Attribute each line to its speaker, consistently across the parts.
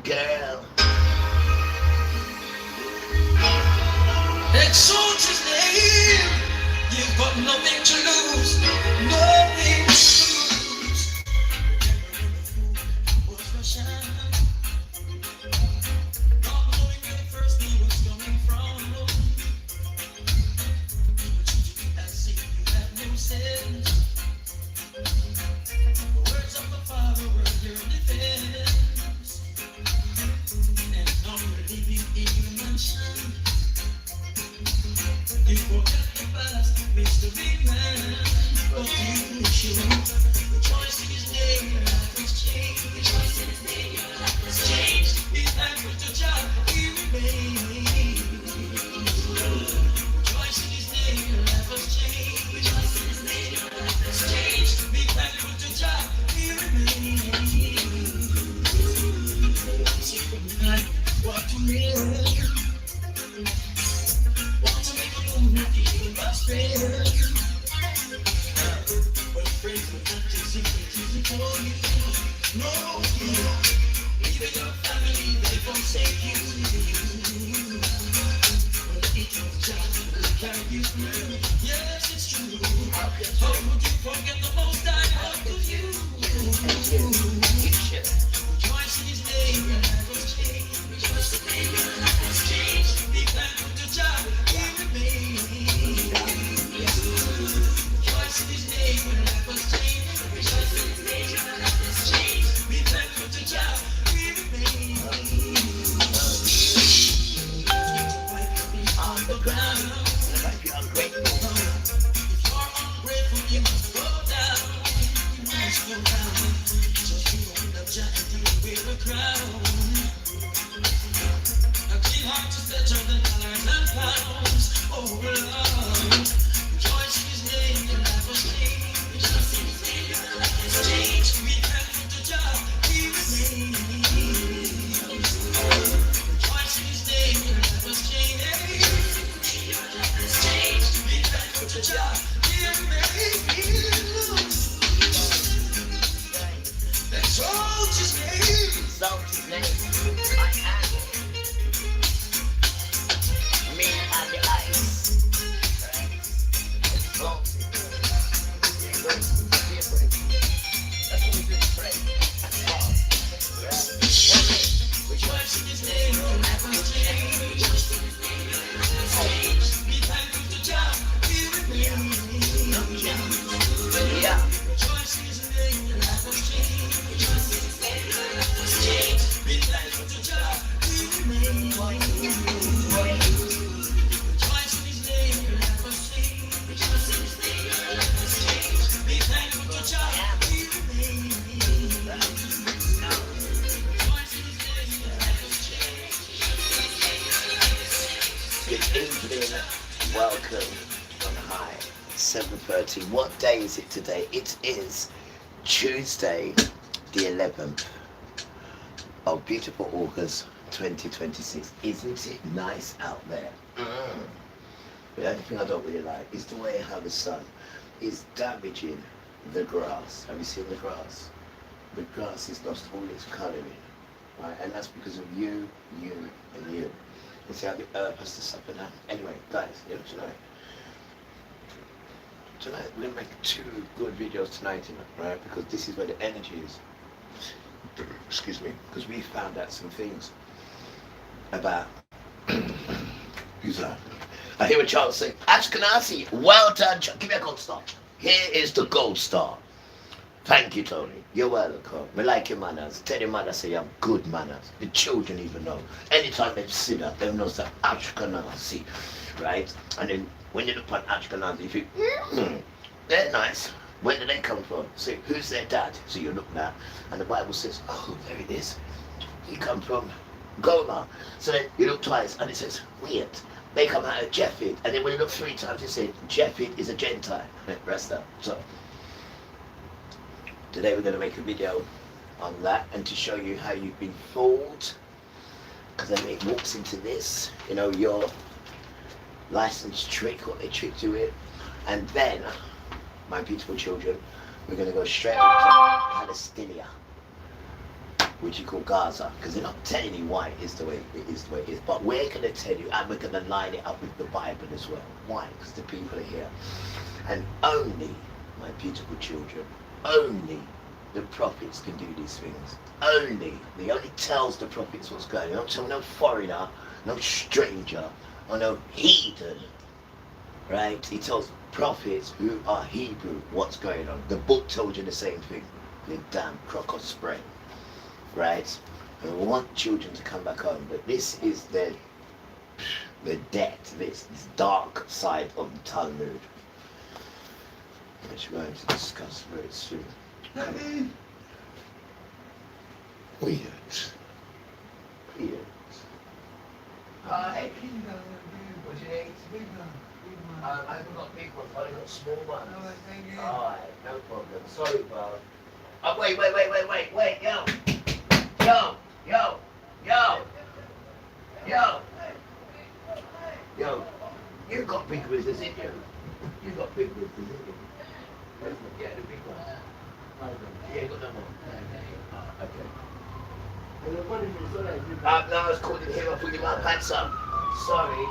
Speaker 1: girl.
Speaker 2: Exalt his name. You've got nothing to lose. Nothing to lose. Was for shine. Not knowing where the first thing was coming from. As if you have no sense. The words of the Father were your defense. And now we're living in your mansion. You forget the past, mystery man. But you should rejoice in his name, your life has changed. Rejoice in his name, your life has changed. Be thankful to God, he remains. Rejoice in his name, your life has changed. Rejoice in his name, your life has changed. Be thankful to God, he remains. Secret night, what to live. Want to make a move, even by spirit. But praise will not easy for you. No, even your family, they forsake you. But each of God will carry you through. Yes, it's true. How would you forget the most I have of you? Rejoice in his name, your life has changed. Rejoice in his name, your life has changed. Be thankful to God, he remains. Rejoice in his name, your life has changed. Rejoice in his name, your life has changed. Be thankful to God, he remains. On the ground.
Speaker 1: If you're ungrateful,
Speaker 2: If you're ungrateful, you must go down. You must go down. Just be on the giant deal with a crown. A clean heart is better than dollars and pounds. Oh, Lord. Rejoice in his name, your life has changed. Rejoice in his name, your life has changed. Be thankful to God, he remains. Rejoice in his name, your life has changed. Your life has changed. Be thankful to God, he remains. Exalt his name.
Speaker 1: exalt his name. I am me and the ice. Right? Exalt him. Good. Be afraid. That's what we do, pray. Right?
Speaker 2: Rejoice in his name, your life has changed. Rejoice in his name, your life has changed. Be thankful to God, he remains.
Speaker 1: Yeah.
Speaker 2: Rejoice in his name, your life has changed. Rejoice in his name, your life has changed. Be thankful to God, he remains. Rejoice in his name, your life has changed. Rejoice in his name, your life has changed. Be thankful to God, he remains. Rejoice in his name, your life has changed.
Speaker 1: Good evening. Welcome on high. 7:30. What day is it today? It is Tuesday, the 11th of beautiful August 2026. Isn't it nice out there? The only thing I don't really like is the way how the sun is damaging the grass. Have you seen the grass? The grass has lost all its colouring, right? And that's because of you, and you. You see how the earth has to suffer now? Anyway, guys, tonight we're gonna make 2 good videos tonight, right? Because this is where the energy is. Excuse me, because we found out some things about who's that? I hear a child say, Ashkenazi, well done, give me a gold star. Here is the gold star. Thank you, Tony. You're welcome. Me like your manners. Tell your mother say you have good manners. The children even know. Anytime they see that, they know that Ashkenazi, right? And then when you look at Ashkenazi, you think, they're nice. Where do they come from? Say, who's their dad? So you look now, and the Bible says, oh, there it is. He come from Goma. So then you look twice, and it says, weird. They come out of Japheth. And then when you look 3 times, it says, Japheth is a Gentile. Rest up. So today we're going to make a video on that and to show you how you've been fooled. Because then it walks into this, your licensed trick, what they tricked you with. And then, my beautiful children, we're going to go straight over to Palestine. which you call Gaza, because they're not telling you why it is the way it is the way it is. But we're going to tell you, and we're going to line it up with the Bible as well. Why? Because the people are here. And only, my beautiful children, only the prophets can do these things. Only. He only tells the prophets what's going on. He don't tell no foreigner, no stranger, or no heathen. Right? He tells prophets who are Hebrew what's going on. The book told you the same thing. The damn crocodile spray. Right? And we want children to come back home, but this is the depth, this dark side of the Talmud, which we're going to discuss very soon. Weird. Hi. What do you need? I haven't got big ones, I've got small ones. Alright, no problem. Sorry, bro. Oh, wait, yo. You got big whizzers in you. You got big whizzers in you. Yeah, the big ones. Yeah, you got no more. Okay. No, I was calling him, I thought you might have had some. Sorry.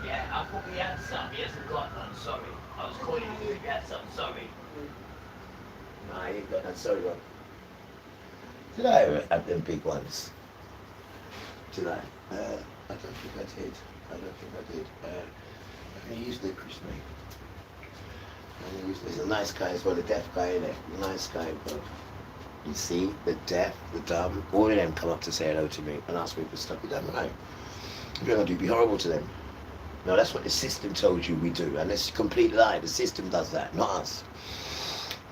Speaker 1: Yeah, I thought he had some. He hasn't got none, sorry. I was calling him if he had some, sorry. No, he ain't got none, sorry, bro. Did I ever have them big ones? Did I? I don't think I did. I used it recently. There's a nice guy as well, a deaf guy in it. Nice guy, but you see, the deaf, the dumb, all of them come up to say hello to me and ask me for stuff. You don't know. If you're going to be horrible to them. No, that's what the system told you we do. And it's a complete lie. The system does that, not us.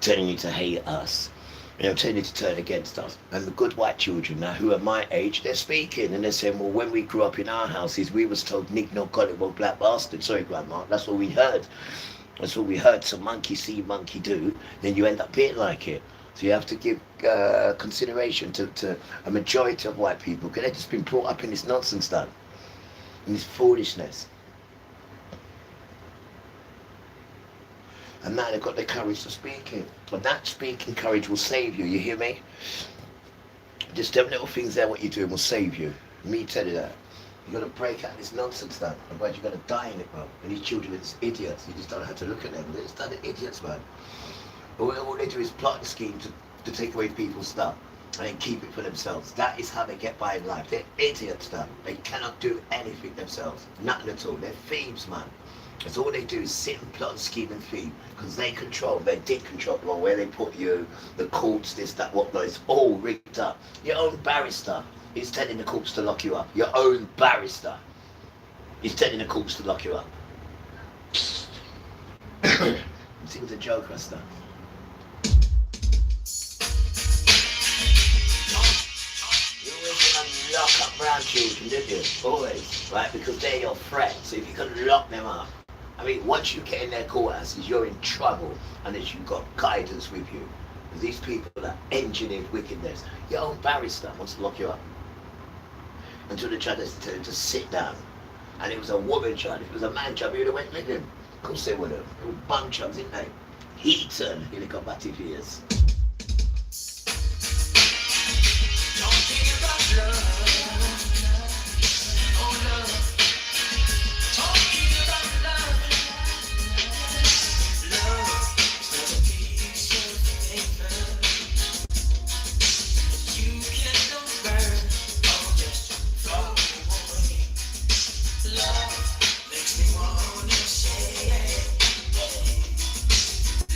Speaker 1: Telling you to hate us. Telling you to turn against us. And the good white children now, who are my age, they're speaking and they're saying, well, when we grew up in our houses, we was told, Nick, no, Gollywood, black bastard. Sorry, Grandma, that's what we heard. That's what we heard. So monkey see, monkey do. Then you end up being like it. So you have to give consideration to a majority of white people, because they've just been brought up in this nonsense done, in this foolishness. And now they've got the courage to speak it. But that speaking courage will save you, you hear me? Just them little things there, what you're doing will save you. Me tell you that. You've got to break out this nonsense, man. Otherwise you're going to die in it, bro. And these children are just idiots. You just don't have to look at them. They're just idiots, man. All they do is plot a scheme to take away people's stuff and then keep it for themselves. That is how they get by in life. They're idiots, man. They cannot do anything themselves. Nothing at all. They're thieves, man. That's all they do is sit and plot and scheme and thieve, because they did control where they put you, the courts, this, that, whatnot. It's all rigged up. Your own barrister is telling the courts to lock you up. Your own barrister is telling the courts to lock you up. It seems a joke, Rasta. You always want to lock up brown children, did you? Always, right? Because they're your friends. So if you can lock them up, I mean, once you get in their courthouses, you're in trouble unless you've got guidance with you. Because these people are engineered wickedness. Your own barrister wants to lock you up. Until the judge has to tell him to sit down. And it was a woman judge. If it was a man judge, he would have went with him. Of course they would have. They were bum judges, didn't they? Heaton, he'd have got back to years.
Speaker 2: Talking about love. Oh, love. Talking about love. Love is a piece of paper. You cannot burn. Oh, just throw it away. Love makes me wanna say,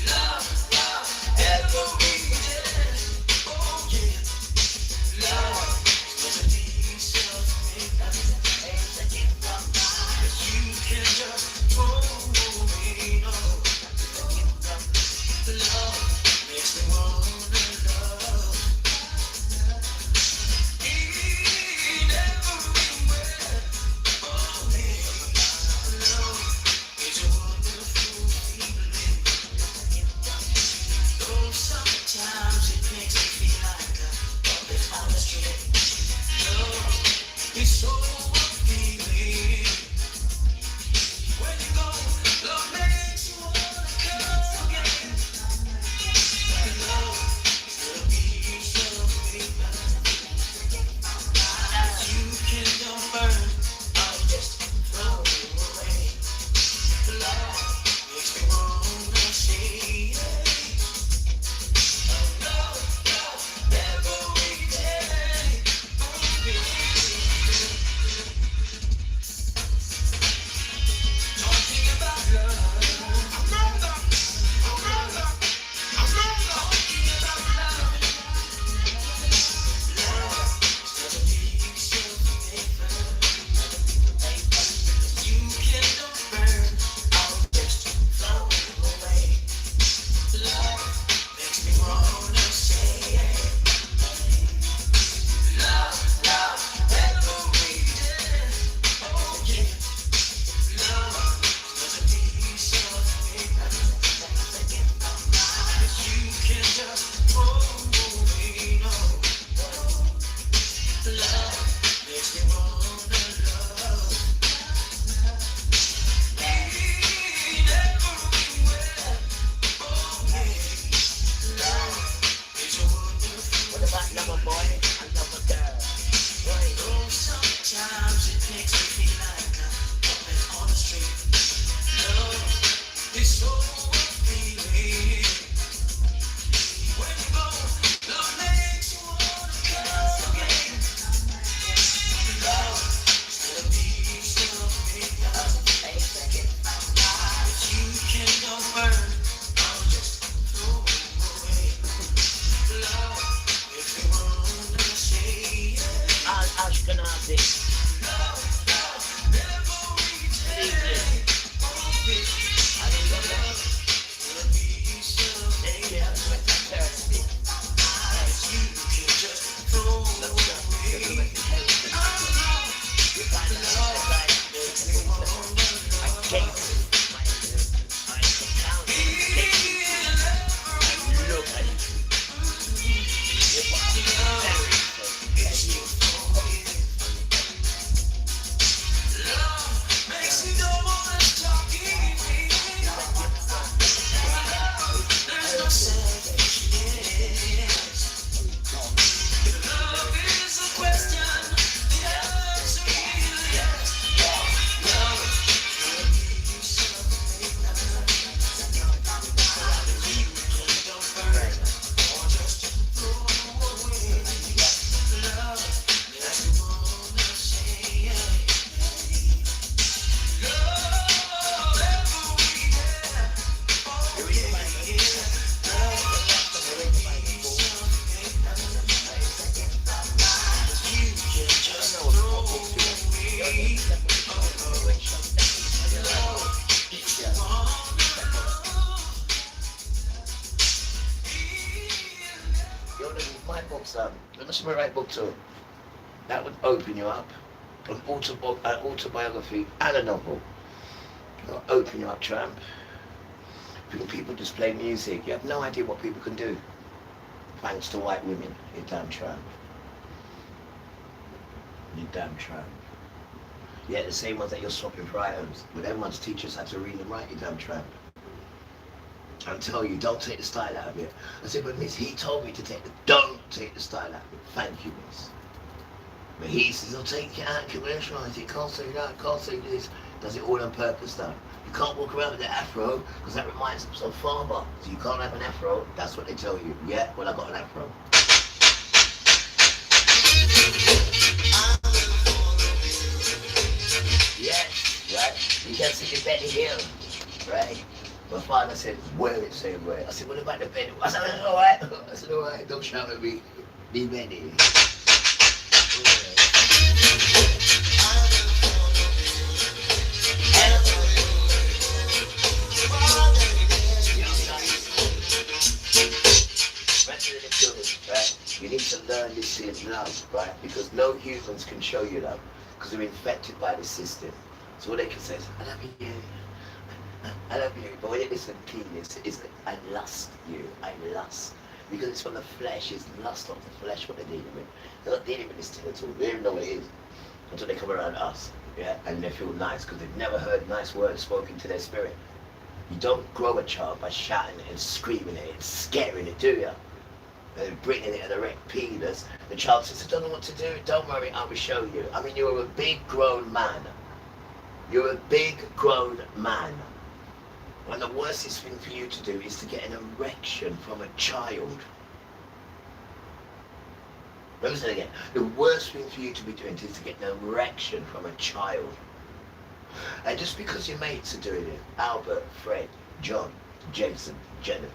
Speaker 2: love, love, every
Speaker 1: boy. I love a girl. Boy.
Speaker 2: Oh, sometimes it makes me feel like I'm up on the street. Love is so appealing. When you go, love makes you wanna come again. Love is the piece of paper that you cannot burn. I'll just throw away. Love, if you wanna say it.
Speaker 1: Ashkenazi.
Speaker 2: Love, never return. Oh, bitch, I love love. The piece of paper that you can just throw away. Makes me go on and talking. There's no selfishness. Love is a question. The answer is yes. Love, the piece of paper that you don't burn or just throw away. Love, if you wanna say it. Love every day. Oh, yeah, yeah. Love, the piece of paper you can just throw away. Love, if you
Speaker 1: Yo, this is my books up. Let's write book too. That would open you up. An autobiography and a novel. It'll open you up, tramp. People just play music. You have no idea what people can do. Thanks to white women, you damn tramp. You damn tramp. Yeah, the same ones that you're swapping for items. But everyone's teachers had to read and write, you damn tramp. I tell you, don't take the style out of it. I said, but miss, he told me to don't take the style out of it. Thank you, miss. But he says, I'll take it out, commercialise it, can't say that, can't say this. Does it all on purpose though. You can't walk around with the afro, because that reminds us of farmer. So you can't have an afro, that's what they tell you. Yeah, well I got an afro. Yes, right? You can't see your belly here, right? My father said, wear it same way. I said, what about the belly? I said, alright. I said, alright, don't shout at me. Be belly. Right? You need to learn this in love, right? Because no humans can show you love because they're infected by the system. So what they can say is, I love you. I love you. But when you listen to penis, it's like, I lust you. I lust. Because it's from the flesh. It's lust of the flesh what they're dealing with. They're not dealing with this thing at all. They don't even know what it is until they come around us. Yeah? And they feel nice because they've never heard nice words spoken to their spirit. You don't grow a child by shouting it and screaming it and scaring it, do you? And bringing it an erect penis. The child says, I don't know what to do. Don't worry, I will show you. I mean, you're a big grown man. You're a big grown man. And the worstest thing for you to do is to get an erection from a child. Let me say it again. The worst thing for you to be doing is to get an erection from a child. And just because your mates are doing it, Albert, Fred, John, Jason, Jennifer,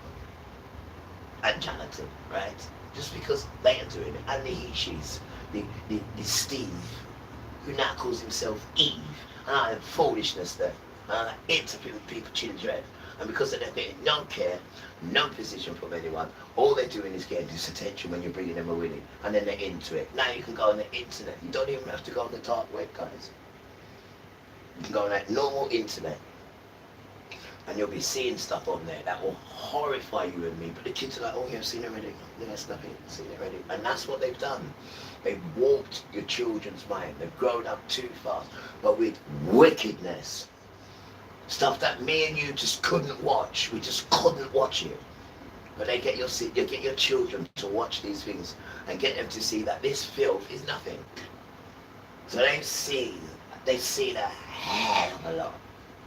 Speaker 1: and Jonathan, right? Just because they are doing it, and the he-she's, the Steve, who now calls himself Eve, and I have foolishness there, and I interfere with people's children, and because they're getting no care, no position from anyone, all they're doing is getting this attention when you're bringing them a willy, and then they're into it. Now you can go on the internet, you don't even have to go on the dark web, guys. You can go on that normal internet, and you'll be seeing stuff on there that will horrify you and me. But the kids are like, oh yeah, I've seen it already. No, that's nothing, I've seen it already. And that's what they've done. They've warped your children's mind. They've grown up too fast, but with wickedness. Stuff that me and you just couldn't watch. We just couldn't watch it. But you get your children to watch these things, and get them to see that this filth is nothing. So they see the hell of a lot.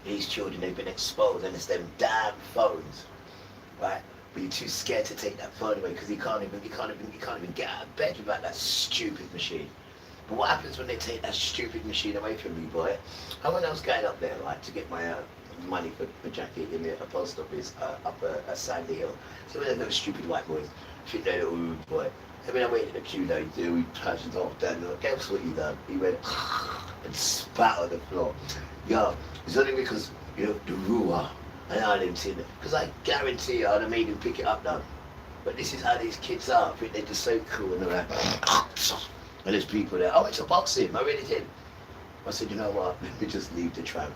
Speaker 1: These children, they've been exposed, and it's them damn phones, right? But you're too scared to take that phone away because you can't even get out of bed without that stupid machine. But what happens when they take that stupid machine away from me, boy? And when I was going up there, right, to get my money for Jackie in the post office up at Sandy Hill, so those little stupid white boys, shit, that little rude boy. I mean, I waited in the queue, now he passions off down there. Guess what he done? He went and spat on the floor. Yo, it's only because, you know, the ruler, and I didn't see it. Because I guarantee you, I'd have made him pick it up now. But this is how these kids are. I think they're just so cool, and they're like, and there's people there, oh, it's a boxing, I really did. I said, you know what, let me just leave the tram.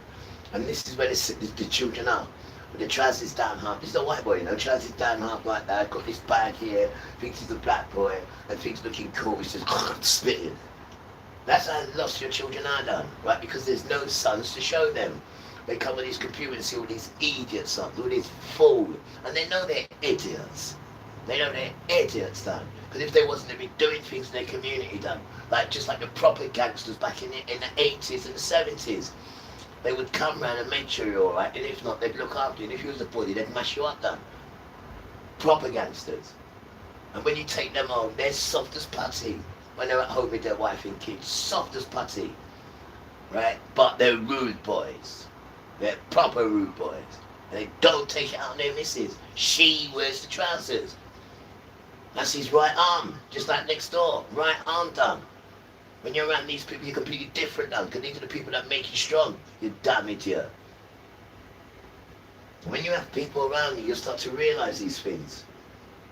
Speaker 1: And this is where the children are. With the trousers down half, this is a white boy, you know, trousers down half like that, got this bag here, thinks he's a black boy, and thinks looking cool, he's just spitting. That's how lost your children are done, right? Because there's no sons to show them. They come with these computers and see all these idiots sons, all these fools, and they know they're idiots. They know they're idiots done. Because if they wasn't, they'd be doing things in their community done. Like just like the proper gangsters back in the 80s and 70s. They would come round and make sure you're alright, and if not, they'd look after you. And if you was a bully, they'd mash you up done. Proper gangsters. And when you take them home, they're soft as putty. When they're at home with their wife and kids, soft as putty. Right? But they're rude boys. They're proper rude boys. And they don't take it out on their missus. She wears the trousers. That's his right arm, just like next door. Right arm done. When you're around these people, you're completely different done, because these are the people that make you strong. You damn idiot. When you have people around you, you'll start to realise these things.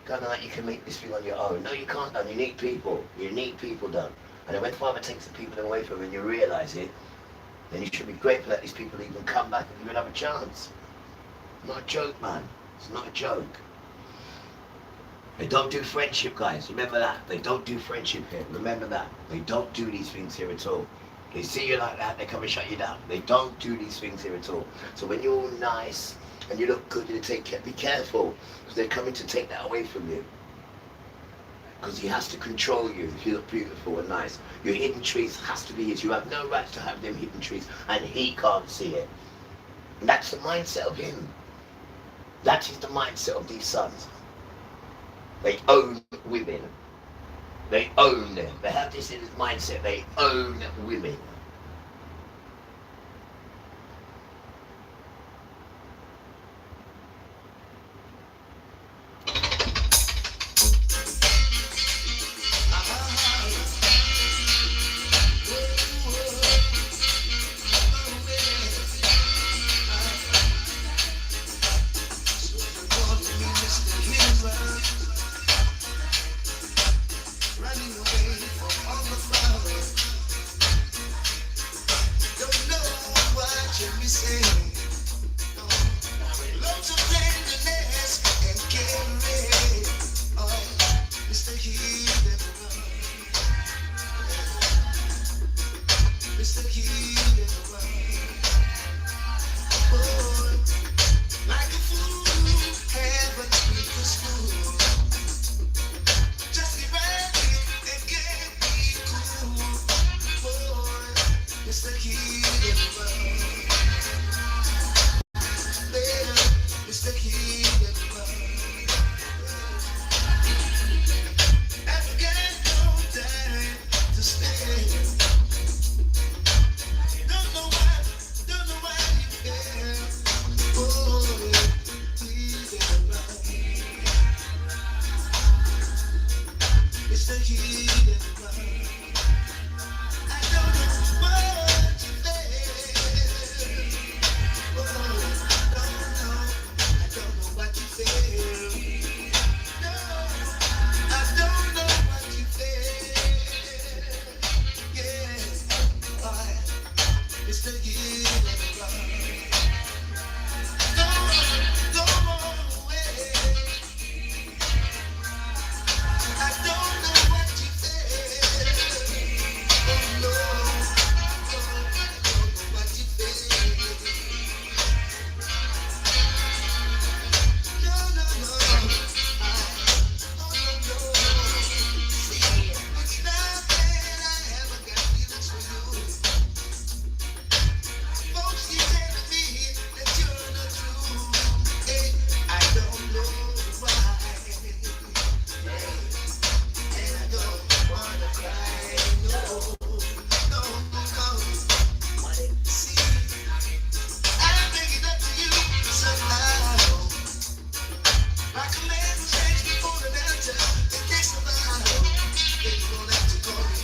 Speaker 1: Kind of like you can make this thing on your own. No, you can't done. You need people. You need people done. And then when Father takes the people away from you and you realise it, then you should be grateful that these people even come back and give another chance. Not a joke, man. It's not a joke. They don't do friendship, guys. Remember that. They don't do friendship here. Remember that. They don't do these things here at all. They see you like that, they come and shut you down. They don't do these things here at all. So when you're all nice and you look good, you take care, be careful, because they're coming to take that away from you. Because he has to control you if you look beautiful and nice. Your hidden truth has to be his. You have no right to have them hidden truths, and he can't see it. And that's the mindset of him. That is the mindset of these sons. They own women. They own them. They have this in his mindset. They own women.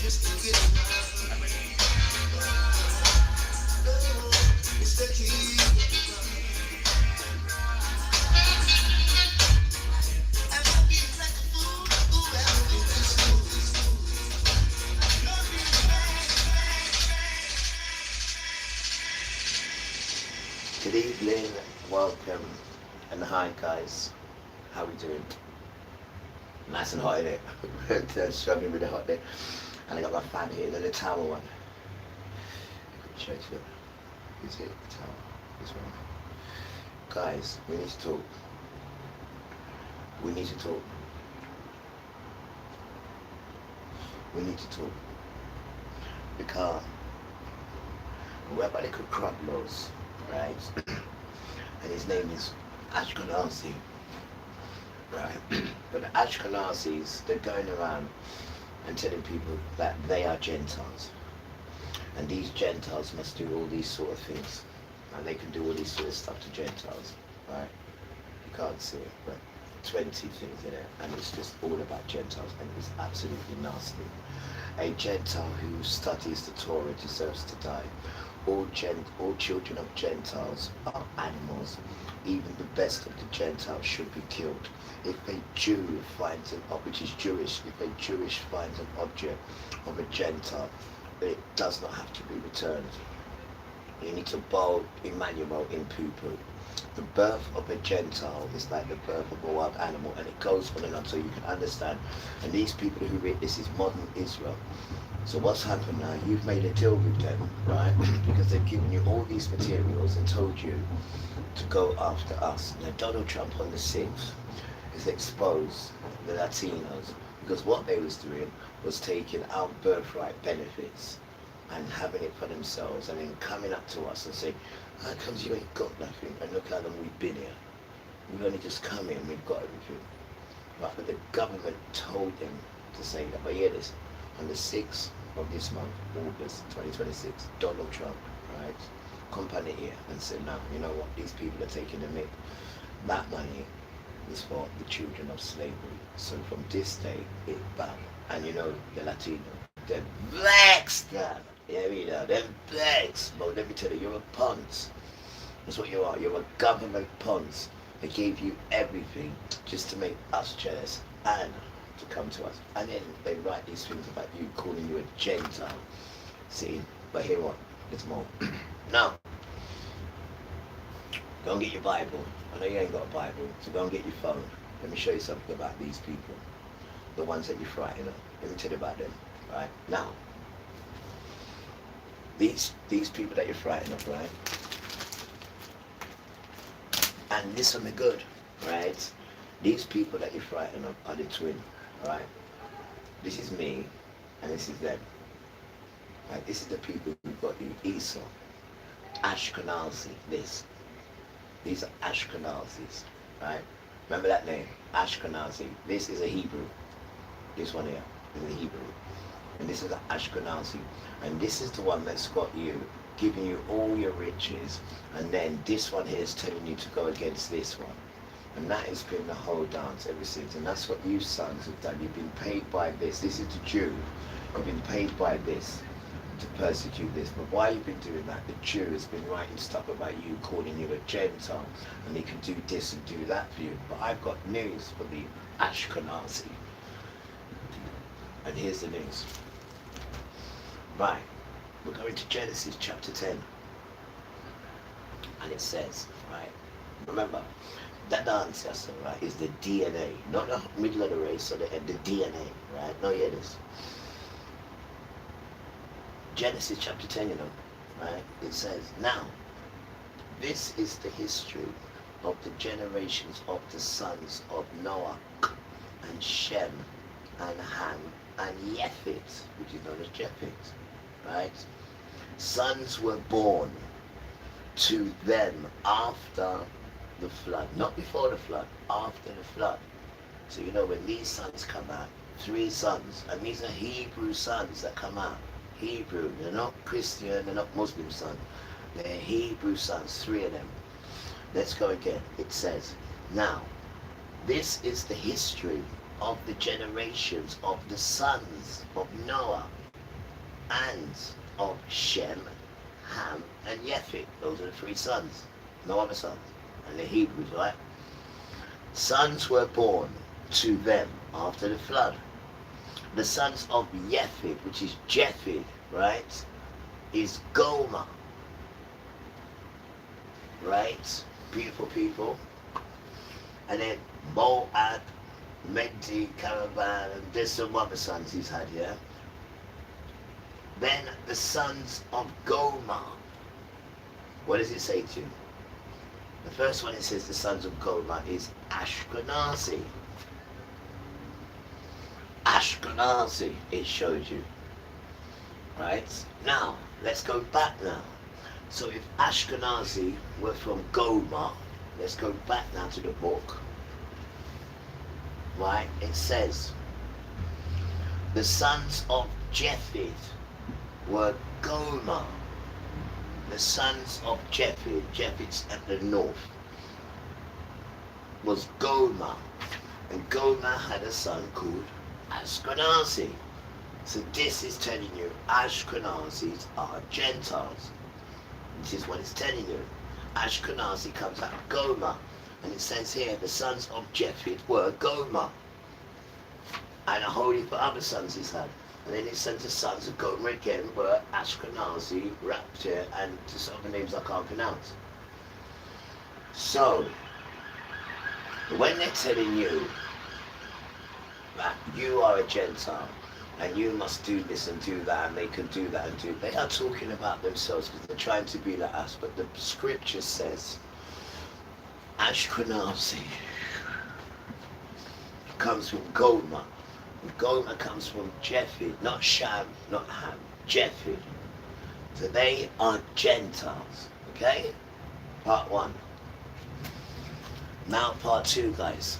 Speaker 2: just to get around. It's the key. And don't be like a fool. Whoever thinks it's cool. Don't be
Speaker 1: Good evening, welcome, and hi guys. How we doing? Nice and hot in it. Struggling with the hot day. And I got my fan here, the tower one. Show it to you. Is it the tower? This one. Guys, we need to talk. We need to talk. We need to talk. Because we're about to crop laws, right? And his name is Ashkenazi, right? But the Ashkenazis, they're going around and telling people that they are Gentiles. And these Gentiles must do all these sort of things. And they can do all these sort of stuff to Gentiles, right? You can't see it, but 20 things in it. And it's just all about Gentiles, and it's absolutely nasty. A Gentile who studies the Torah deserves to die. All children of Gentiles are animals. Even the best of the Gentiles should be killed. If a Jew finds an object, which is Jewish, if a Jewish finds an object of a Gentile, it does not have to be returned. You need to bow Emmanuel in poo-poo. The birth of a Gentile is like the birth of a wild animal, and it goes on and on so you can understand. And these people who read this is modern Israel. So what's happened now? You've made a deal with them, right? Because they've given you all these materials and told you to go after us. Now Donald Trump on the 6th has exposed the Latinos, because what they was doing was taking our birthright benefits and having it for themselves, and then coming up to us and saying, how comes you ain't got nothing? And look how long we've been here. We've only just come here and we've got everything. Right? But the government told them to say that. But hear this, on the 6th of this month, August 2026, Donald Trump, right, company here and said, no, you know what, these people are taking the mick. That money is for the children of slavery. So from this day, it banned. And you know, the Latino, they're vexed, man. Yeah, you know, they're vexed. But let me tell you, you're a ponce. That's what you are. You're a government ponce. They gave you everything just to make us jealous and to come to us. And then they write these things about you, calling you a Gentile. See? But here what? There's more. Now, go and get your Bible. I know you ain't got a Bible, so go and get your phone. Let me show you something about these people. The ones that you're frightened of. Let me tell you about them. Right? Now, these people that you're frightened of, right? And listen me good, right? These people that you're frightened of are the twin, right? This is me, and this is them. Right? This is the people who got you. Esau, Ashkenazi, this. These are Ashkenazis, right? Remember that name, Ashkenazi. This is a Hebrew. This one here is a Hebrew. And this is an Ashkenazi. And this is the one that's got you, giving you all your riches. And then this one here is telling you to go against this one. And that has been the whole dance ever since. And that's what you sons have done. You've been paid by this. This is the Jew. You've been paid by this to persecute this. But while you've been doing that, the Jew has been writing stuff about you, calling you a Gentile. And he can do this and do that for you. But I've got news for the Ashkenazi. And here's the news. Right, we're going to Genesis chapter 10. And it says, right, remember, that ancestor, right, is the DNA, not the middle of the race, or the DNA, right? No, hear this. Genesis chapter 10, you know, right? It says, now, this is the history of the generations of the sons of Noah, and Shem, and Ham, and Yefet, which is known as Japheth, right? Sons were born to them after the flood, not before the flood, after the flood. So you know when these sons come out, 3 sons, and these are Hebrew sons that come out. Hebrew, they're not Christian, they're not Muslim sons. They're Hebrew sons, 3 of them. Let's go again. It says, now, this is the history of the generations of the sons of Noah, and of Shem, Ham, and Japheth. Those are the three sons. No other sons. And the Hebrews, right? Sons were born to them after the flood. The sons of Japheth, which is Japheth, right, is Gomer. Right? Beautiful people. And then Moab, Medi, Caravan, and there's some other sons he's had, yeah? Then the sons of Gomer. What does it say to you? The first one it says the sons of Gomer is Ashkenazi. Ashkenazi, it shows you. Right? Now, let's go back now. So if Ashkenazi were from Gomer, let's go back now to the book. Right? It says, the sons of Japheth were Gomer. The sons of Japheth, Japheth's at the north, was Gomer. And Gomer had a son called Ashkenazi. So this is telling you Ashkenazis are Gentiles. This is what it's telling you. Ashkenazi comes out of Gomer. And it says here, the sons of Japheth were Gomer. And a whole heap of other sons he's had. And then it says the sons of Gomer again were Ashkenazi, Rapture, and just other names I can't pronounce. So, when they're telling you that you are a Gentile, and you must do this and do that, and they can do that and do, they are talking about themselves because they're trying to be like us. But the scripture says, Ashkenazi comes from Gomer. Gomer comes from Japheth, not Sham, not Ham, Japheth. So they are Gentiles, okay? Part one. Now part two, guys.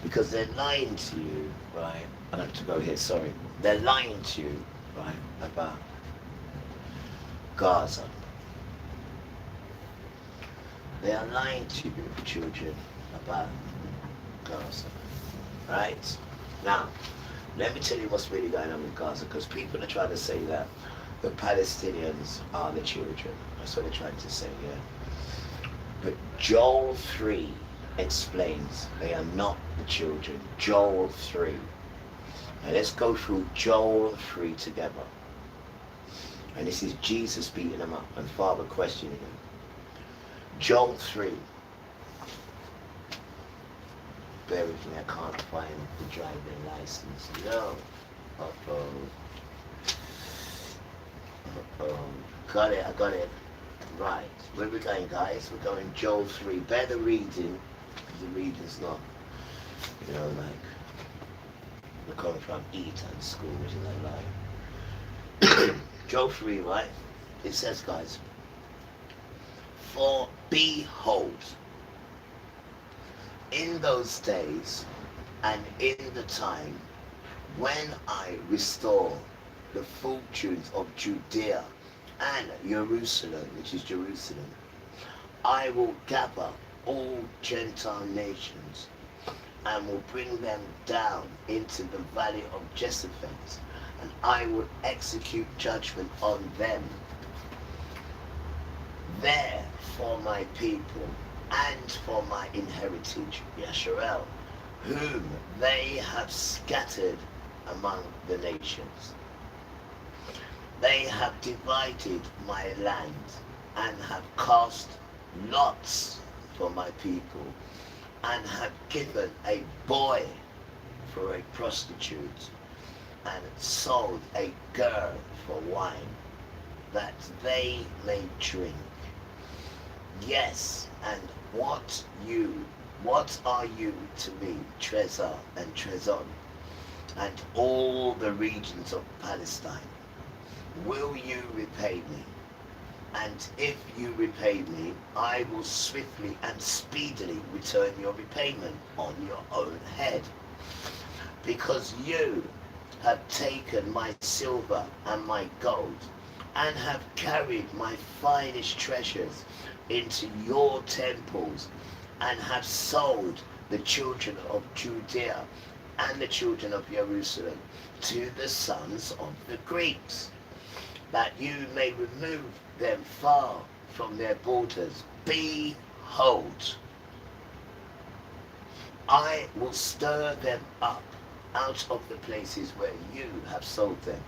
Speaker 1: Because they're lying to you, right? I have to go here, sorry. They're lying to you, right, about Gaza. They are lying to you, children, about Gaza. Right? Now, let me tell you what's really going on with Gaza, because people are trying to say that the Palestinians are the children. That's what they're trying to say, yeah? But Joel 3 explains they are not the children. Joel 3. Now let's go through Joel 3 together. And this is Jesus beating them up and Father questioning them. Joel 3. Bear with me, I can't find the driving license. No. Uh-oh. Uh-oh. Got it, I got it. Right. Where are we going, guys? We're going Joel 3. Better reading, because the reading's not, you know, like, we're coming from Eton school, which is like, Joel 3, right? It says, guys, for behold, in those days and in the time when I restore the fortunes of Judea and Jerusalem, which is Jerusalem, I will gather all Gentile nations and will bring them down into the valley of Jezaphat, and I will execute judgment on them there for my people and for my inheritance, Misha'el, whom they have scattered among the nations. They have divided my land and have cast lots for my people, and have given a boy for a prostitute, and sold a girl for wine, that they may drink. Yes, and what are you to me, Trezor and Trezon, and all the regions of Palestine? Will you repay me? And if you repay me, I will swiftly and speedily return your repayment on your own head. Because you have taken my silver and my gold, and have carried my finest treasures into your temples, and have sold the children of Judea and the children of Jerusalem to the sons of the Greeks, that you may remove them far from their borders. Behold, I will stir them up out of the places where you have sold them,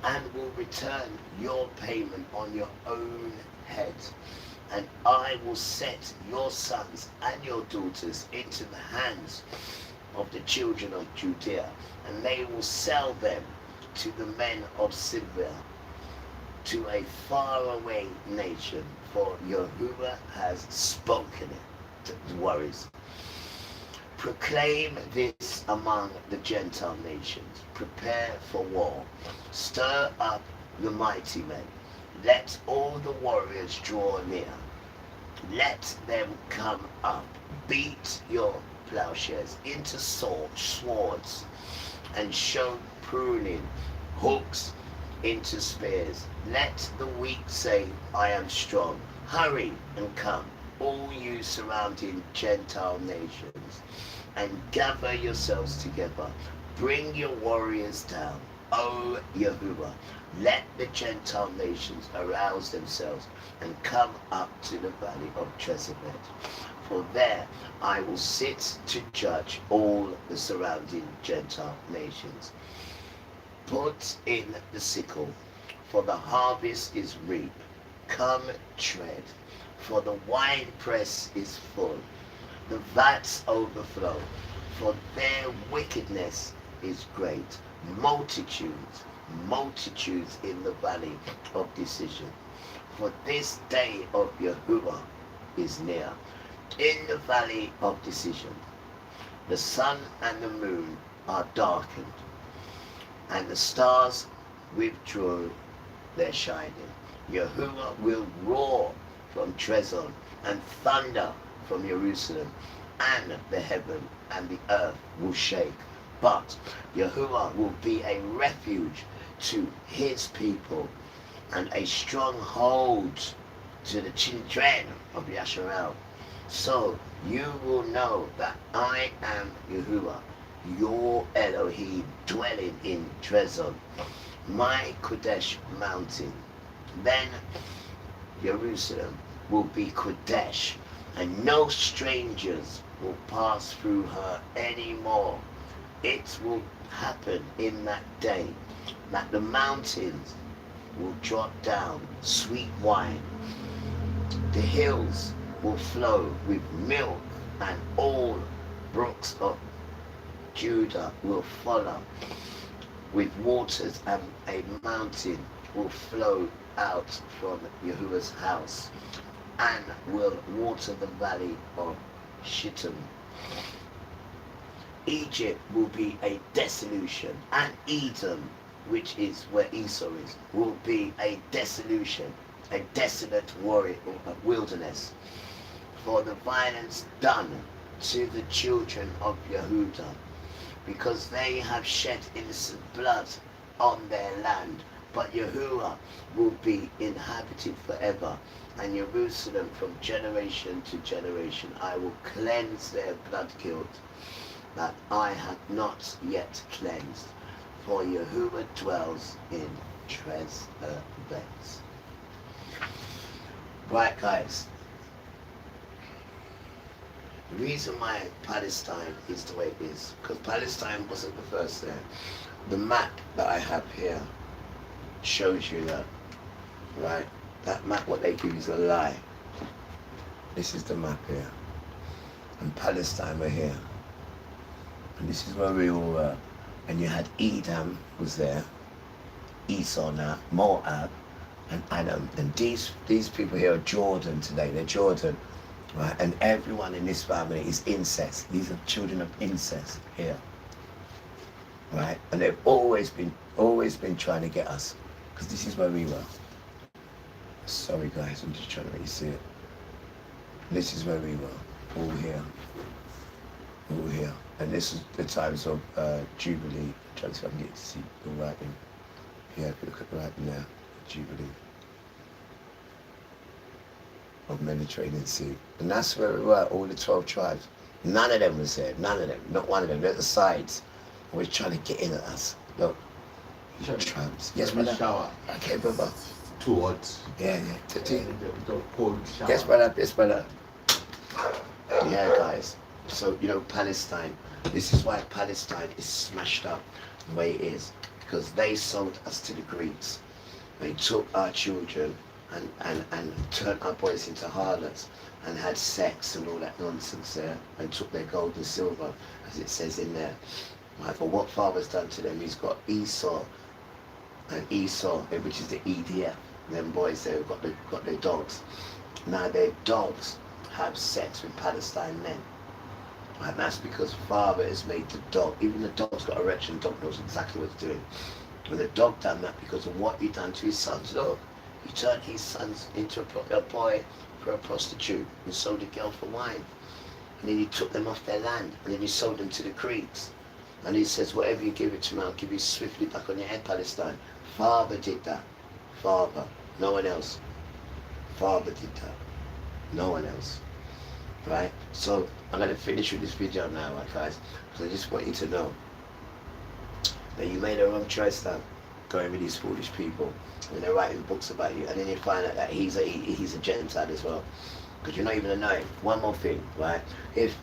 Speaker 1: and will return your payment on your own head. And I will set your sons and your daughters into the hands of the children of Judea, and they will sell them to the men of Syria, to a faraway nation, for Yahuwah has spoken it. The worries. Proclaim this among the Gentile nations. Prepare for war. Stir up the mighty men. Let all the warriors draw near. Let them come up. Beat your plowshares into swords, and show pruning hooks into spears. Let the weak say, I am strong. Hurry and come, all you surrounding Gentile nations, and gather yourselves together. Bring your warriors down, O Yahuwah. Let the Gentile nations arouse themselves and come up to the valley of Trezebet. For there I will sit to judge all the surrounding Gentile nations. Put in the sickle, for the harvest is reap. Come tread, for the winepress is full. The vats overflow, for their wickedness is great. Multitudes, multitudes in the valley of decision. For this day of Yahuwah is near. In the valley of decision, the sun and the moon are darkened, and the stars withdraw their shining. Yahuwah will roar from Trezon, and thunder from Jerusalem, and the heaven and the earth will shake. But Yahuwah will be a refuge to his people, and a stronghold to the children of Yasharel. So you will know that I am Yahuwah, your Elohim, dwelling in Trezon, my Kodesh mountain. Then Jerusalem will be Kodesh, and no strangers will pass through her anymore. It will happen in that day that the mountains will drop down sweet wine. The hills will flow with milk, and all brooks of Judah will follow with waters, and a mountain will flow out from Yahuwah's house, and will water the valley of Shittim. Egypt will be a desolation, and Edom, which is where Esau is, will be a desolation, a desolate wilderness, for the violence done to the children of Yehudah, because they have shed innocent blood on their land. But Yahuwah will be inhabited forever, and Jerusalem from generation to generation. I will cleanse their blood guilt that I have not yet cleansed, for Yahuwah dwells in Trezebet. Right, guys. The reason why Palestine is the way it is, because Palestine wasn't the first there. The map that I have here shows you that, right? That map, what they give you is a lie. This is the map here. And Palestine were here. And this is where we all were. And you had Edom was there, Esau now, Moab, and Adam. And these people here are Jordan today. They're Jordan, right? And everyone in this family is incest. These are children of incest here, right? And they've always been trying to get us, because this is where we were. Sorry guys, I'm just trying to make you see it. This is where we were, all here. All here. And this is the times of Jubilee. I'm trying to see if I can get to see the writing. Yeah, if you look at the writing there, Jubilee of Mediterranean Sea. And that's where we were, all the 12 tribes. None of them was there, none of them, not one of them. They're at the sides. Always trying to get in at us. Look, tramps. Yes,
Speaker 3: Let me
Speaker 1: brother.
Speaker 3: shower.
Speaker 1: Okay, brother.
Speaker 3: Too hot.
Speaker 1: Yeah.
Speaker 3: The cold shower.
Speaker 1: Yes, brother. Yes, brother. Yeah, guys. So, Palestine. This is why Palestine is smashed up the way it is. Because they sold us to the Greeks. They took our children and turned our boys into harlots and had sex and all that nonsense there and took their gold and silver, as it says in there. Right, but what Father's done to them, he's got Esau, which is the EDF. Them boys there have got their dogs. Now their dogs have sex with Palestine men. And that's because Father has made the dog, even the dog's got erection, the dog knows exactly what it's doing. And the dog done that because of what he done to his sons. Look, he turned his sons into a boy for a prostitute and sold a girl for wine. And then he took them off their land and then he sold them to the Greeks. And he says, whatever you give it to me, I'll give you swiftly back on your head, Palestine. Father did that. Father. No one else. Father did that. No one else. Right? So, I'm going to finish with this video now, right, guys? Because I just want you to know that you made a wrong choice now, going with these foolish people. And they're writing books about you. And then you find out that he's a Gentile as well. Because you're not even a knowing. One more thing, right? If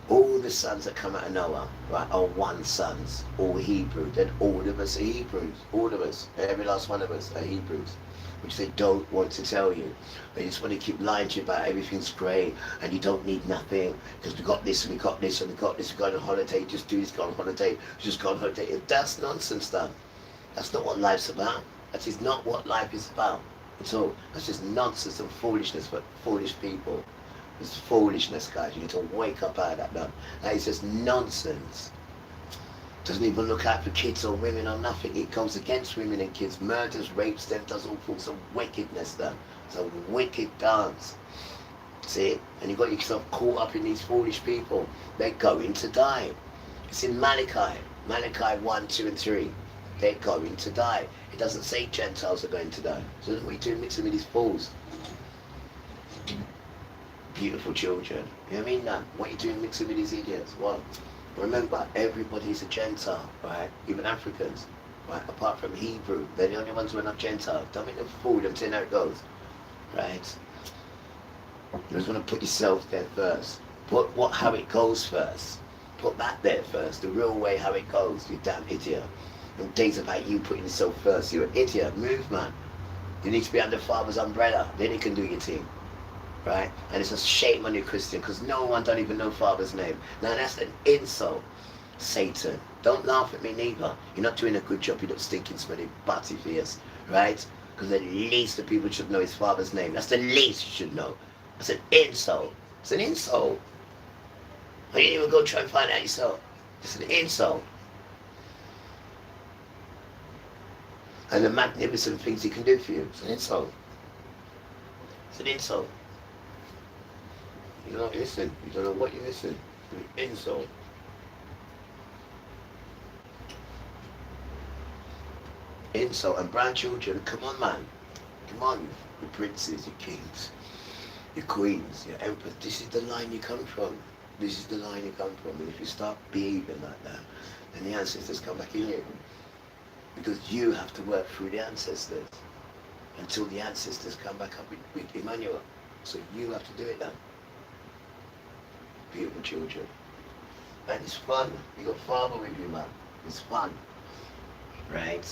Speaker 1: all the sons that come out of Noah, right, are one sons, all Hebrew, then all of us are Hebrews. All of us, every last one of us are Hebrews. Which they don't want to tell you. They just want to keep lying to you about everything's great and you don't need nothing because we got this and we got this and we got this, we got on holiday, just do this, go on holiday, just go on holiday. That's nonsense stuff. That's not what life's about. That is not what life is about at all. That's just nonsense and foolishness for foolish people. It's foolishness, guys. You need to wake up out of that now. That is just nonsense. Doesn't even look out for kids or women or nothing. It goes against women and kids, murders, rapes them, does all sorts of wickedness there. It's a wicked dance. See? And you got yourself caught up in these foolish people. They're going to die. It's in Malachi. Malachi 1, 2 and 3. They're going to die. It doesn't say Gentiles are going to die. So what are you doing mixing with these fools? Beautiful children. You know what I mean? Now, what are you doing mixing with these idiots? What? Remember, everybody's a Gentile, right? Even Africans, right? Apart from Hebrew, they're the only ones who are not Gentile. Don't make them fool them, tell how it goes, right? You just want to put yourself there first. Put how it goes first. Put that there first, the real way how it goes, you damn idiot. No days about you putting yourself first. You're an idiot. Move, man. You need to be under Father's umbrella. Then he can do your thing. Right? And it's a shame on you, Christian, because no one don't even know Father's name. Now that's an insult, Satan. Don't laugh at me neither. You're not doing a good job. You're not stinking, smelly, butty fierce, right? Because at least the people should know his Father's name. That's the least you should know. That's an insult. It's an insult. You didn't even go try and find out yourself. It's an insult. And the magnificent things he can do for you. It's an insult. It's an insult. You don't listen. You don't know what you listen. You're an insult. Insult. And brown children, come on, man. Come on, you princes, you kings, your queens, your emperors. This is the line you come from. This is the line you come from. And if you start behaving like that, then the ancestors come back in you. Because you have to work through the ancestors until the ancestors come back up with Emmanuel. So you have to do it now. Beautiful children. And it's fun. You got Father with you, man. It's fun. Right?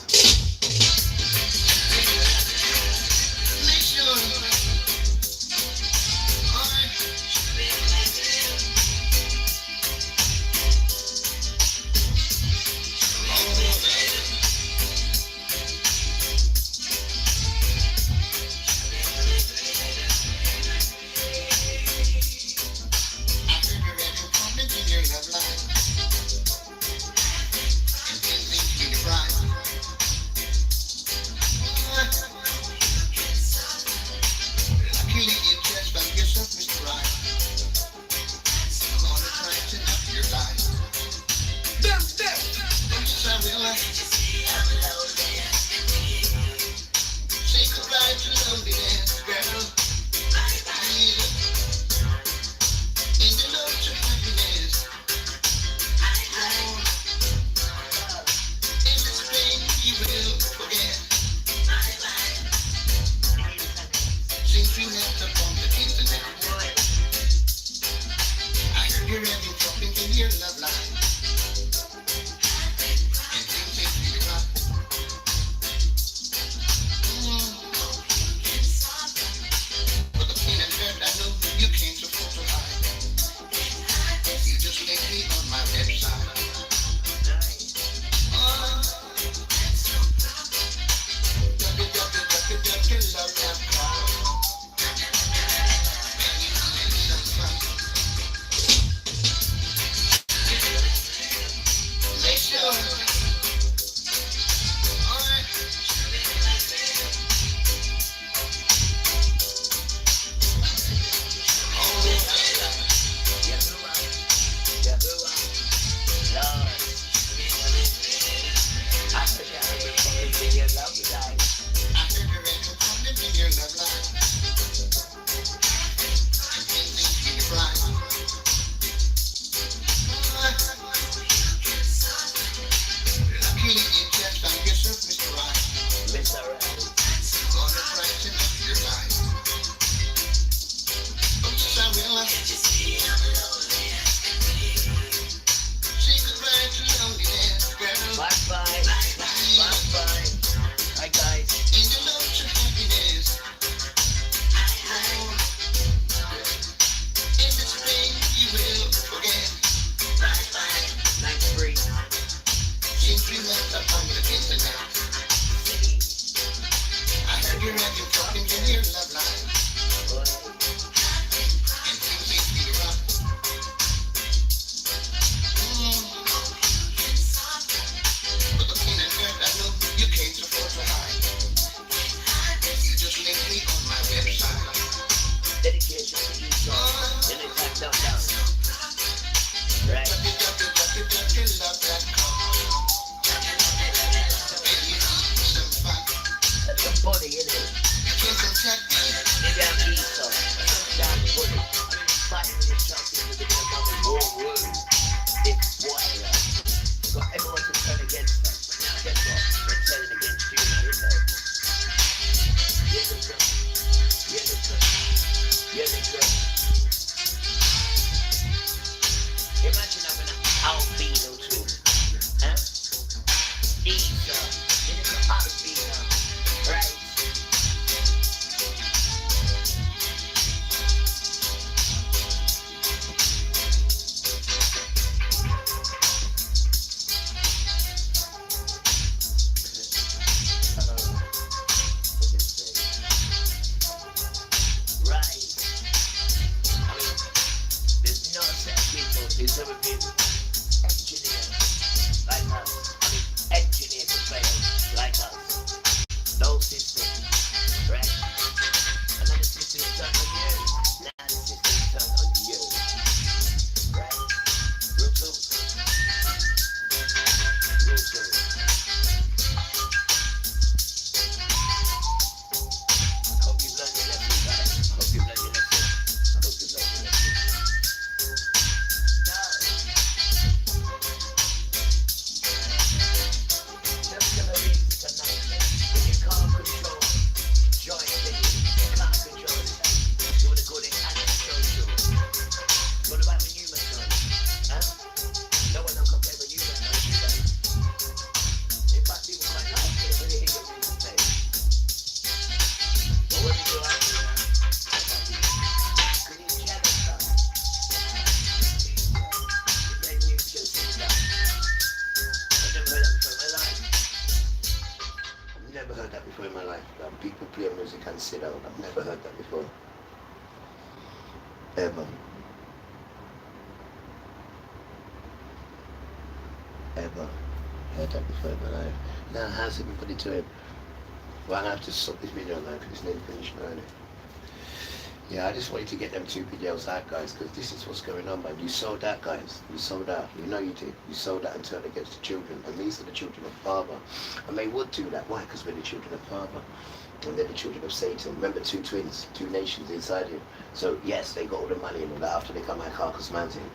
Speaker 2: We're at your talking in your love line. And things ain't feel rough. But the pain and hurt I know you can't afford to hide. You just link me on my website.
Speaker 1: Dedication to you, so anytime down. Right?
Speaker 2: www.love.com. Some fun.
Speaker 1: That's the body, innit?
Speaker 2: You can contact me.
Speaker 1: Maybe I'm Esau. Down the body. Fighting with chances with the another war room. It's wild. We've got everyone to turn against us. But now guess what? We're turning against you now, you know. You look good. You look good. You look good. Imagine having an albino twin. Huh? Esau. It is an albino. Right? Right. I mean, there's no set of people who's ever been engineered like us. I mean, engineered to fail like us. No system, right? Another system is turned on you. Now the system is turned on you. Right? Real talk. Real talk. Hope you've learned your lesson, guys. Hope you've learned your lesson. I hope you've learned your lesson. No. Just gonna leave tonight. If you can't control joy, then you can't control it. You wanna call it antisocial. What about when you make noise? Huh? No one else can play when you make noise, you know. In fact, people quite like it when they hear your music play. But when you go out there, because he's jealous, son. He's playing music and singing that. I've never heard that before in my life. I've never heard that before in my life. People play music and sit down. I've never heard that before. Ever. Ever heard that before in my life. Now, how's everybody doing? Well, I have to stop this video now because it's nearly finished early. Yeah, I just wanted to get them 2 videos out, guys, because this is what's going on, man. You sold out, guys. You sold out. You know you did. You sold out and turned against the children. And these are the children of Father. And they would do that. Why? Because we're the children of Father. And they're the children of Satan. Remember, 2 twins, 2 nations inside you. So, yes, they got all the money and all that after they come out of Carcass Mountain.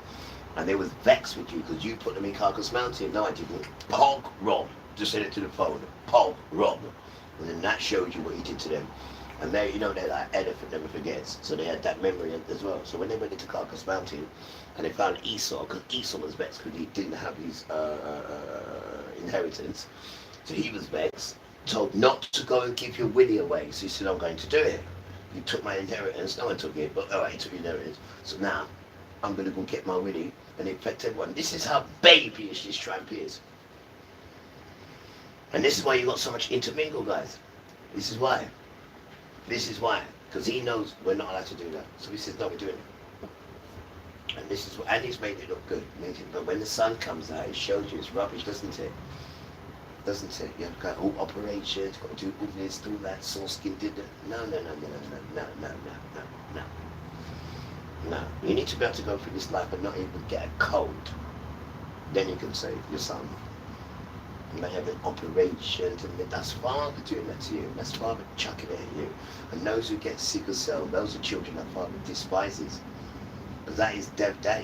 Speaker 1: And they was vexed with you because you put them in Carcass Mountain. No, I didn't. Pog Rob. Just said it to the phone. Pog Rob. And then that showed you what you did to them. And they, you know, they're like elephant never forgets. So they had that memory as well. So when they went into Carcass Mountain and they found Esau, because Esau was vexed because he didn't have his inheritance. So he was vexed, told not to go and give your Willie away. So he said, I'm going to do it. You took my inheritance. No one took it, but all right, he took your inheritance. So now I'm going to go get my Willie and infect everyone. This is how babyish this tramp is. And this is why you got so much intermingle, guys. This is why. This is why. Because he knows we're not allowed to do that. So he says, no, we're doing it. And this is, and he's made it look good. But when the sun comes out, it shows you it's rubbish, doesn't it? Doesn't it? You have got all operations, got to do all this, do that, saw skin did that. No. No. You need to be able to go through this life and not even get a cold. Then you can save your son. You may have an operation, and that's Father doing that to you. That's Father chucking it at you. And those who get sickle cell, those are children that Father despises. But that is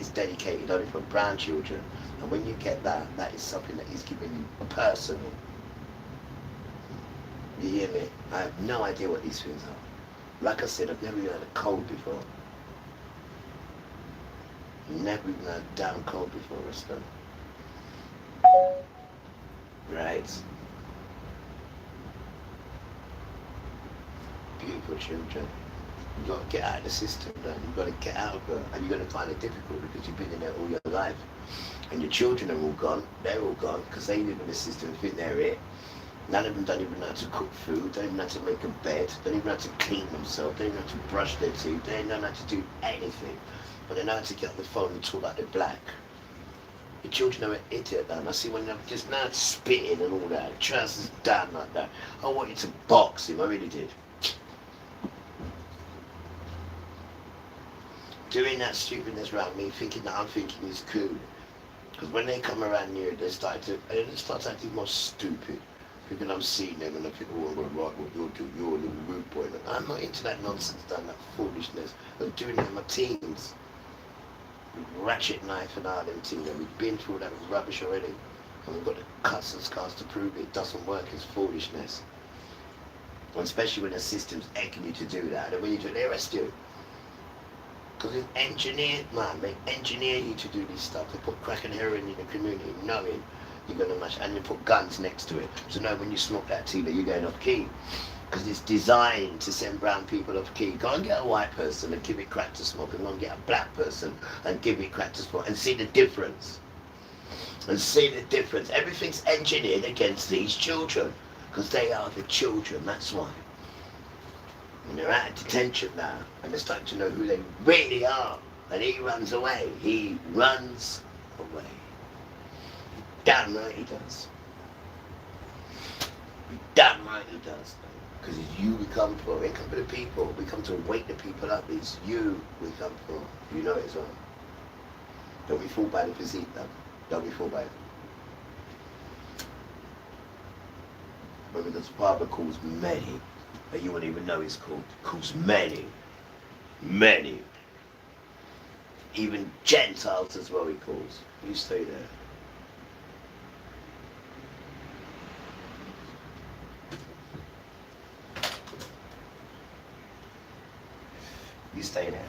Speaker 1: dedicated only for brown children. And when you get that, that is something that He's giving you personal. You hear me? I have no idea what these things are. Like I said, I've never even had a cold before. Never even had a damn cold before, Ruston. Right? Beautiful children. You've got to get out of the system, man. You've got to get out of it. And you're going to find it difficult because you've been in there all your life. And your children are all gone. They're all gone because they live in the system and think they're it. None of them don't even know how to cook food, don't even know how to make a bed, don't even know how to clean themselves, don't even know how to brush their teeth, they don't know how to do anything. But they know how to get on the phone and talk like they're black. The children are an idiot though, and I see when they're just now spitting and all that, trousers down like that. I wanted to box him, I really did. Doing that stupidness around me, thinking that I'm thinking is cool. Because when they come around here, they start acting more stupid. Thinking I'm seeing them and I think, oh, I'm going to write what you're doing, you're a little rude boy. And I'm not into that nonsense, that foolishness. I was doing it in my teens. Ratchet knife and all them things, and we've been through that rubbish already. And we've got the cuts and scars to prove it doesn't work, it's foolishness. And especially when the system's egging you to do that, and when you do it, they arrest you. Because it's engineered, man. They engineer you to do this stuff. They put crack and heroin in the community, knowing you're going to mash, and they put guns next to it. So know when you smoke that tea that you're going off key. Because it's designed to send brown people off key. Go and get a white person and give it crack to smoke, and go and get a black person and give it crack to smoke, and see the difference. And see the difference. Everything's engineered against these children. Because they are the children, that's why. And they're out of detention now, and they're starting to know who they really are. And he runs away. He runs away. Damn right he does. Damn right he does. Because it's you we come for. We ain't come for the people. We come to wake the people up. It's you we come for. You know it as well. Don't be fooled by the physique though. Don't be fooled by it. But because Father calls many, but you wouldn't even know he's called. Calls many. Many. Even Gentiles as well he calls. You stay there. You stay there.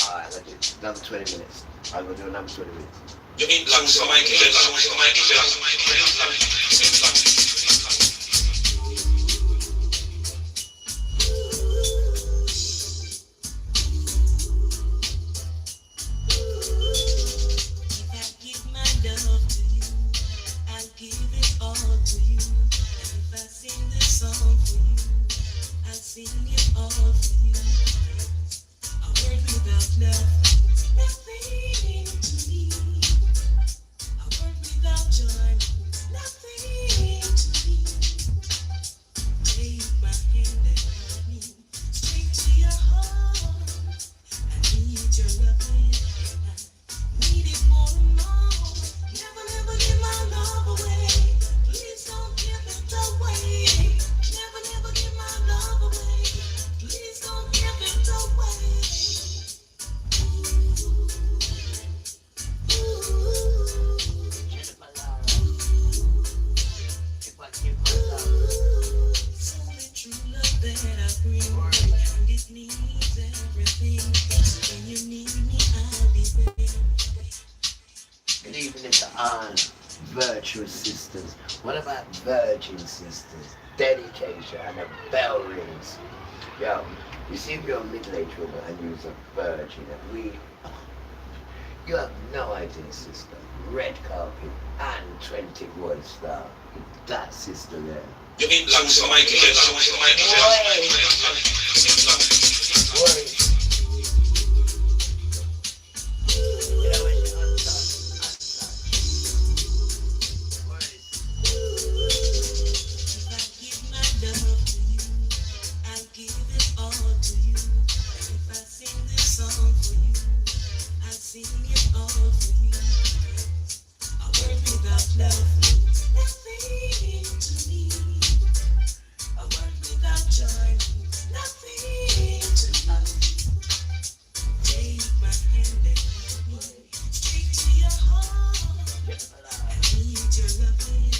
Speaker 1: Alright, I'm gonna do another 20 minutes. I'm gonna do another 20 minutes.
Speaker 2: If I give my love to you, I'll give it all to you. And if I sing this song for you, I'll sing it all for you. A word without love, nothing to me. A word without joy, nothing to me. Take my hand and help me straight to your heart. I need your loving. Need it more and more. Never, never give my love away. Please don't give it away. Never, never give my love away. Please don't give it away.
Speaker 1: Jennifer Lara, if I give my love,
Speaker 2: It's only true love that I bring, and it needs everything. So when you need me, I'll be there.
Speaker 1: good evening to our virtuous sisters. What about virgin sisters? Dedication and the bell rings. Yo, you see if you're a middle-aged woman and you're a virgin, and you have no idea, sister. Red carpet and 21 star. That sister there. Worry. You know when you're untouched. Worry.
Speaker 2: If I give my love to you, I'll give it all to you. And if I sing this song for you, I'll sing it all for you. A word without love, nothing to me. A word without joy, nothing to us. Take my hand and help me straight to your heart. I need your loving.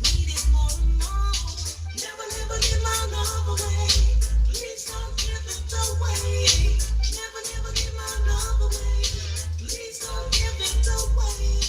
Speaker 2: Need it more and more. Never, never give my love away. Please don't give it away. Never, never give my love away. Please don't give it away.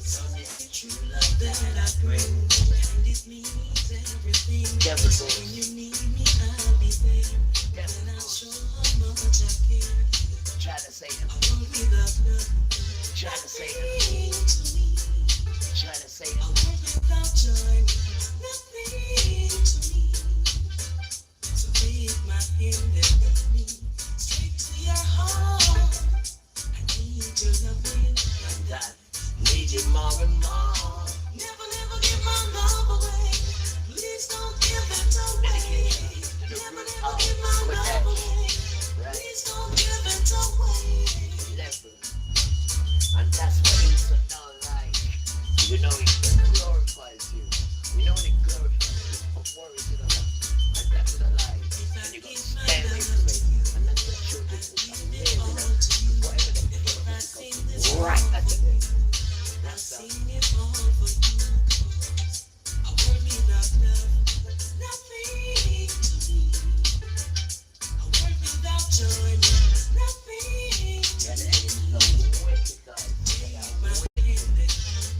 Speaker 2: So this is true love that I bring, and it means everything. So when you need me, I'll be there. And I'll show how much I care.
Speaker 1: Try to say it.
Speaker 2: A word without love,
Speaker 1: Try to say it.
Speaker 2: nothing to me.
Speaker 1: Try to say
Speaker 2: A
Speaker 1: it.
Speaker 2: word without joy, nothing to me. So take my hand and help me straight to your heart. I need your loving, and I
Speaker 1: Need you more and more.
Speaker 2: never, never give my love away. Please don't give it away. Never, never give my love away. Please don't give it away.
Speaker 1: Level. And that's what it's not like. You know it glorifies you. You know when it glorifies you. What worries it about? And that's the lie. And you got to stand into it. And that's the truth. It's amazing. Whatever they do, it's right at the end.
Speaker 2: I'll
Speaker 1: That's the
Speaker 2: sing it all for you. A word without love, nothing to me. A word without joy, nothing
Speaker 1: yeah,
Speaker 2: to
Speaker 1: the
Speaker 2: me.
Speaker 1: enemy's so wicked, guys. They are
Speaker 2: My
Speaker 1: wicked.
Speaker 2: hand and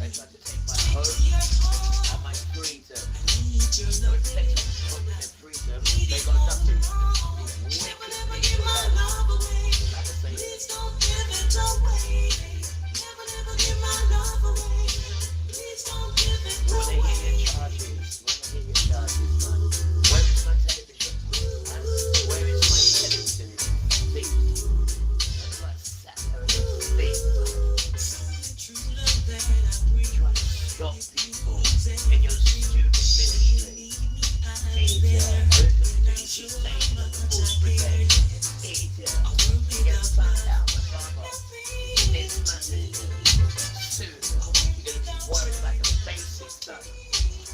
Speaker 1: They try to take my
Speaker 2: take
Speaker 1: home
Speaker 2: your heart.
Speaker 1: and my freedom.
Speaker 2: I need your
Speaker 1: So it
Speaker 2: loving.
Speaker 1: takes my home and their freedom.
Speaker 2: Need
Speaker 1: They
Speaker 2: it
Speaker 1: got
Speaker 2: more
Speaker 1: nothing.
Speaker 2: and more.
Speaker 1: These
Speaker 2: Never,
Speaker 1: wicked
Speaker 2: never give
Speaker 1: people
Speaker 2: my
Speaker 1: that
Speaker 2: love away.
Speaker 1: try to say
Speaker 2: Please don't give it away. Never, never give my love away. Please don't give it
Speaker 1: we want to hear your
Speaker 2: away.
Speaker 1: charges. We want to hear your charges, man. Where is my television? And where is my television? Think. That's like Saturday. Think.
Speaker 2: It's only true love that I bring.
Speaker 1: Trying to stop people in your stupid ministry. Easier. Listen to these things. False brigade. Easier. Get found out, my father. This man is soon. You're going to be worried about the basics, though.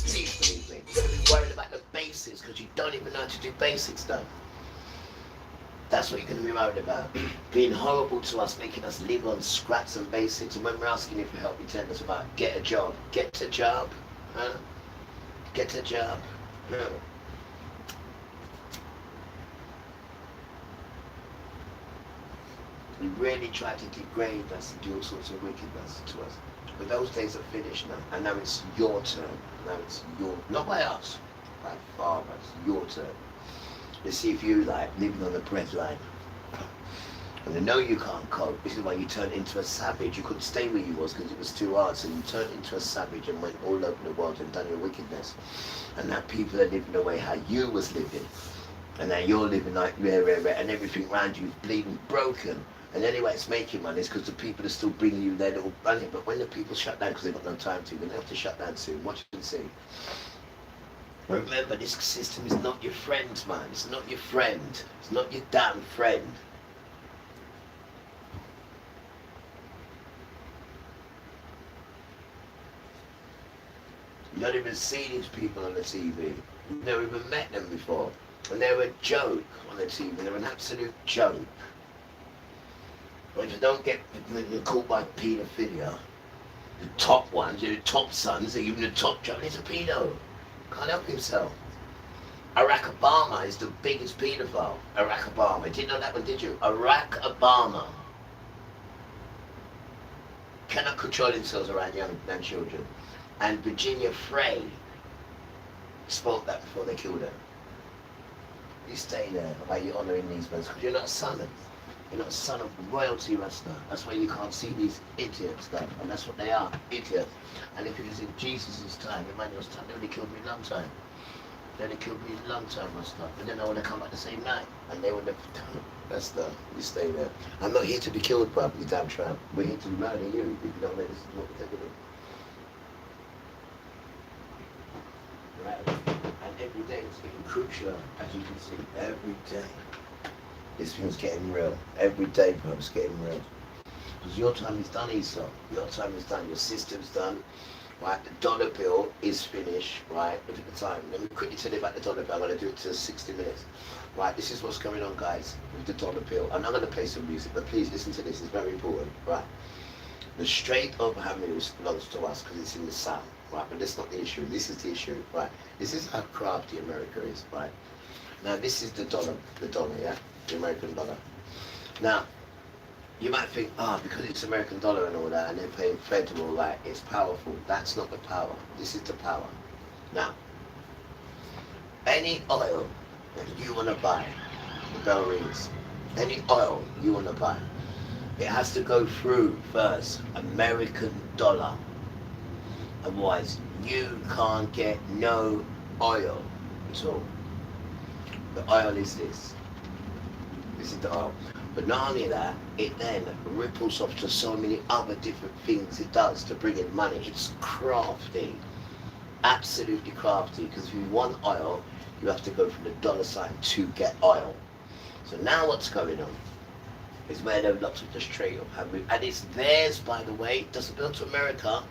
Speaker 1: Please believe me. You're going to be worried about the basics because you don't even know how to do basic stuff. That's what you're going to be worried about. Being horrible to us, making us live on scraps and basics. And when we're asking you for help, you tell us about get a job. Get a job. Huh? Get a job. No. We really try to degrade us and do all sorts of wickedness to us. But those days are finished now. And now it's your turn. Now it's your, not by us, by Father. It's your turn. Let's see if you like living on the bread line. And I know you can't cope. This is why you turned into a savage. You couldn't stay where you was because it was too hard. So you turned into a savage and went all over the world and done your wickedness. And now people are living the way how you was living. And now you're living like and everything around you is bleeding broken. And the only way it's making money is because the people are still bringing you their little money. But when the people shut down because they've got no time to, they have to shut down soon. Watch and see. Remember, this system is not your friend, man. It's not your friend. It's not your damn friend. You don't even see these people on the TV. You've never even met them before. And they're a joke on the TV. They're an absolute joke. But if you don't get caught by paedophilia, the top ones, the top sons, even the top child, is a pedo. Can't help himself. Barack Obama is the biggest paedophile. Barack Obama. You didn't know that one, did you? Barack Obama cannot control themselves around young children. And Virginia Frey spoke that before they killed her. You stay there while you're honouring these men, because you're not a son. You're not a son of royalty, Rasta. That's why you can't see these idiots stuff. And that's what they are, idiots. And if it was in Jesus' time, Emmanuel's time, they would have killed me a long time. They would have killed me a long time, Rasta. But then I would have come back the same night. And they would have, Rasta, you stay there. I'm not here to be killed, bruv, you damn tramp. We're here to murder you if you don't let us what we're taking in. Right? And every day it's getting crucial, as you can see, every day. This thing's getting real. Every day, bro, it's getting real. Because your time is done, Esau. Your time is done. Your system's done. Right? The dollar bill is finished. Right? Look at the time. Let me quickly tell you about the dollar bill. I'm going to do it to 60 minutes. Right? This is what's going on, guys, with the dollar bill. I'm not going to play some music, but please listen to this. It's very important. Right? The Strait of Hormuz belongs to us because it's in the sun. Right? But that's not the issue. This is the issue. Right? This is how crafty America is. Right? Now, this is the dollar, yeah? The American dollar. Now, you might think, because it's American dollar and all that, and they're paying federal, like, it's powerful. That's not the power. This is the power. Now, any oil that you want to buy, the bell rings, any oil you want to buy, it has to go through first American dollar. Otherwise, you can't get no oil at all. The oil is this. This is the oil. But not only that, it then ripples off to so many other different things it does to bring in money. It's crafty. Absolutely crafty. Because if you want oil, you have to go from the dollar sign to get oil. So now what's going on is where there are lots of the Strait of Hormuz. And it's theirs, by the way. It doesn't belong to America.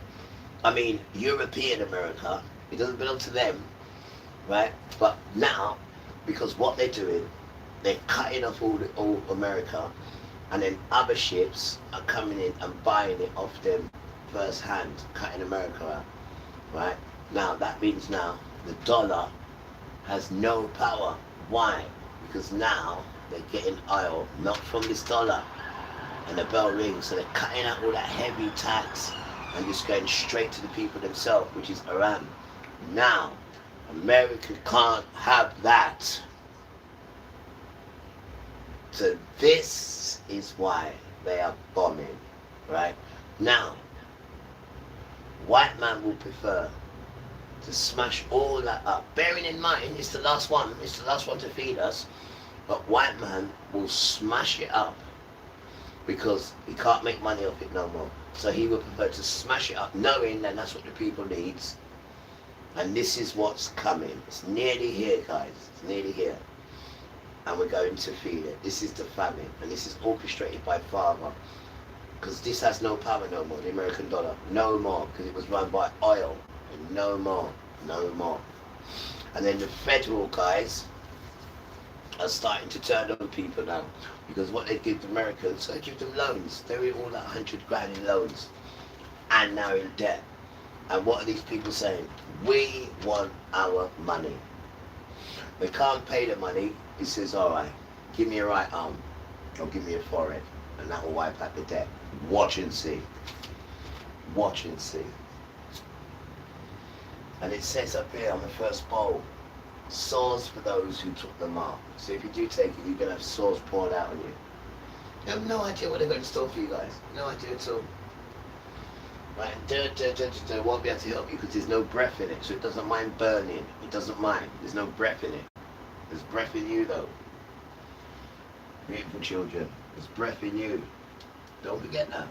Speaker 1: I mean, European America. It doesn't belong to them. Right? But now, because what they're doing, they're cutting off all America, and then other ships are coming in and buying it off them first hand, cutting America out. Right? Now, that means now the dollar has no power. Why? Because now they're getting oil, not from this dollar. And the bell rings, so they're cutting out all that heavy tax and just going straight to the people themselves, which is Iran. Now, America can't have that. So this is why they are bombing, right? Now, white man will prefer to smash all that up. Bearing in mind, it's the last one to feed us, but white man will smash it up because he can't make money off it no more. So he will prefer to smash it up, knowing that that's what the people needs. And this is what's coming. It's nearly here, guys. It's nearly here. And we're going to feel it. This is the famine, and this is orchestrated by Father, because this has no power no more, the American dollar, no more, because it was run by oil, and no more. And then the federal guys are starting to turn on people now because what they give the Americans, they give them loans. They were all like 100 grand in loans and now in debt. And what are these people saying? We want our money. They can't pay the money. He says, all right, give me a right arm or give me a forehead and that will wipe out the debt. Watch and see. Watch and see. And it says up here on the first bowl, sores for those who took the mark. So if you do take it, you're going to have sores poured out on you. You have no idea what they're going to store for you guys. No idea at all. Right, dirt won't be able to help you because there's no breath in it. So it doesn't mind burning. It doesn't mind. There's no breath in it. There's breath in you though. Beautiful children. There's breath in you. Don't forget that.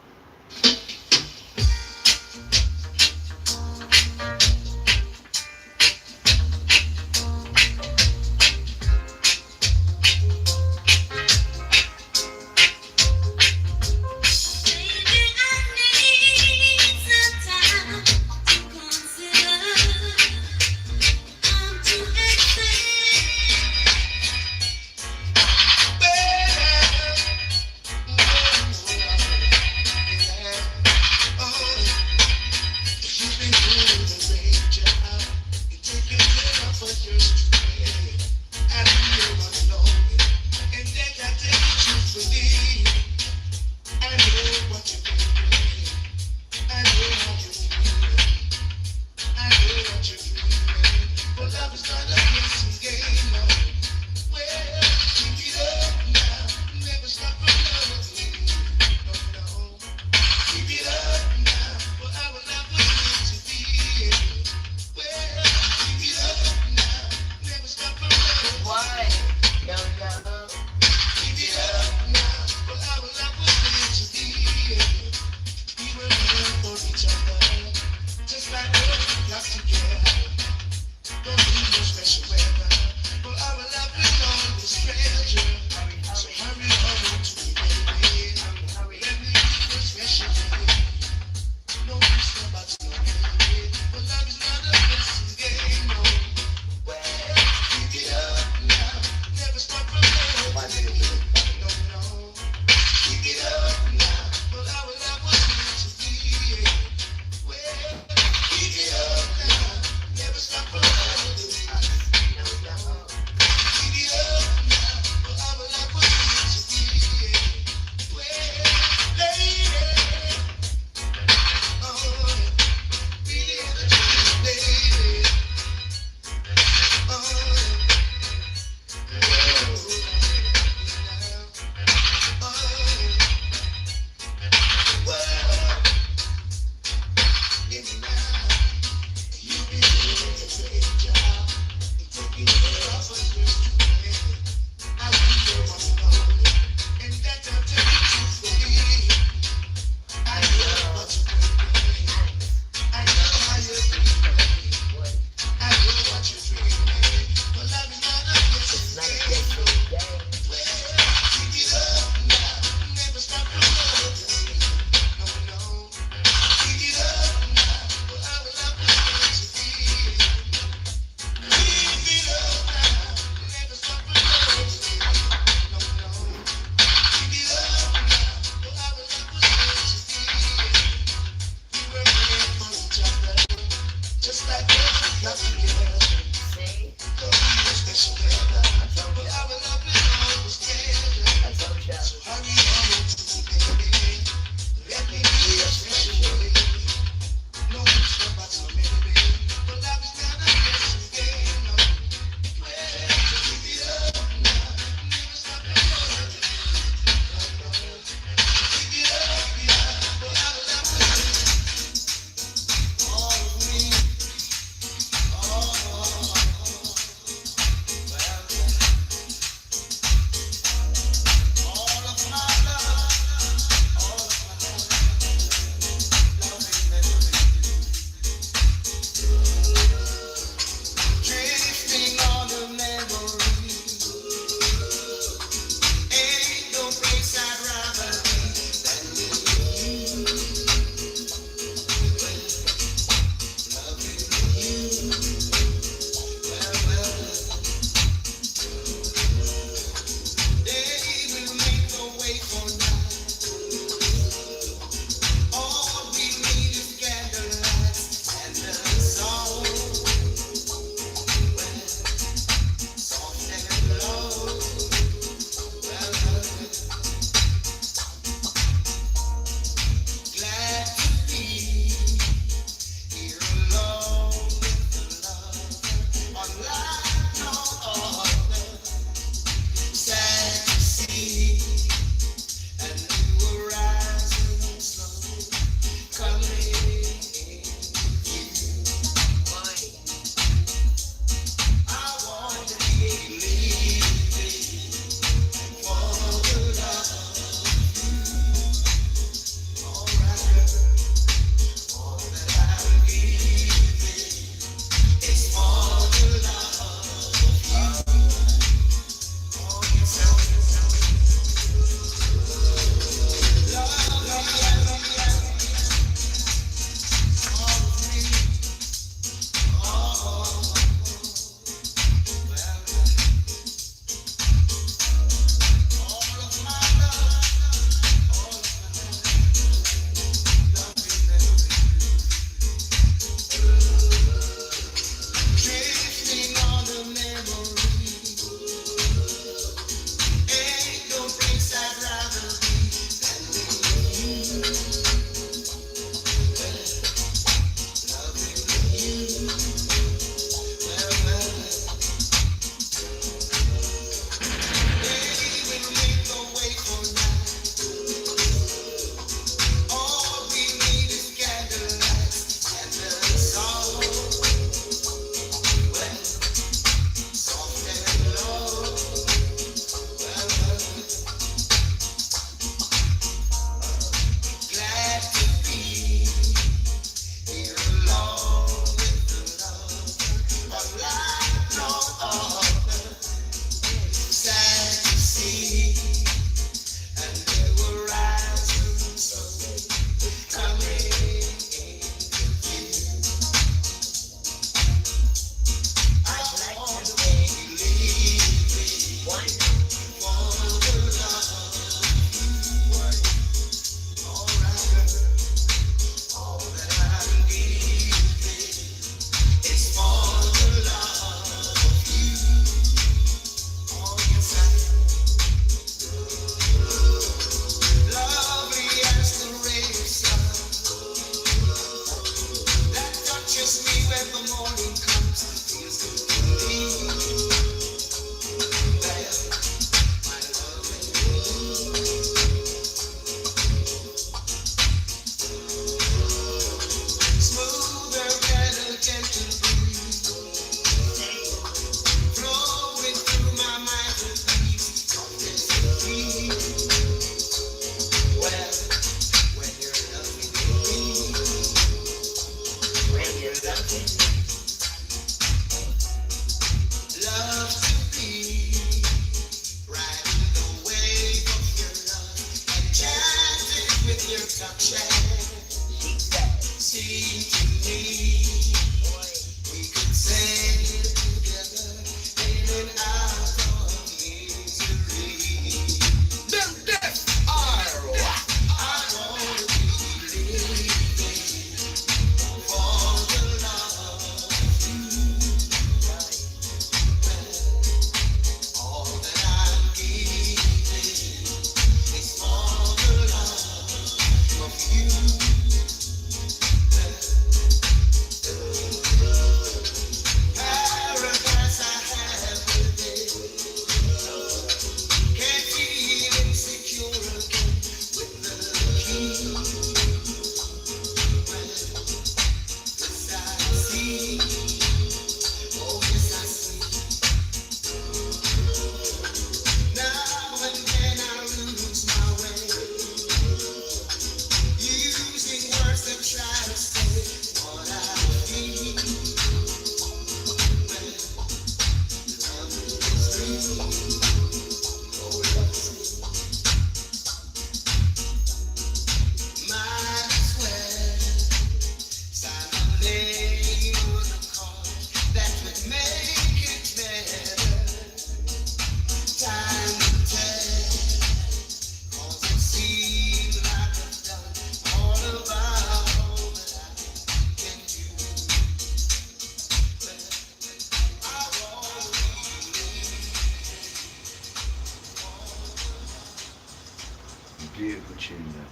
Speaker 1: Beautiful tune, man.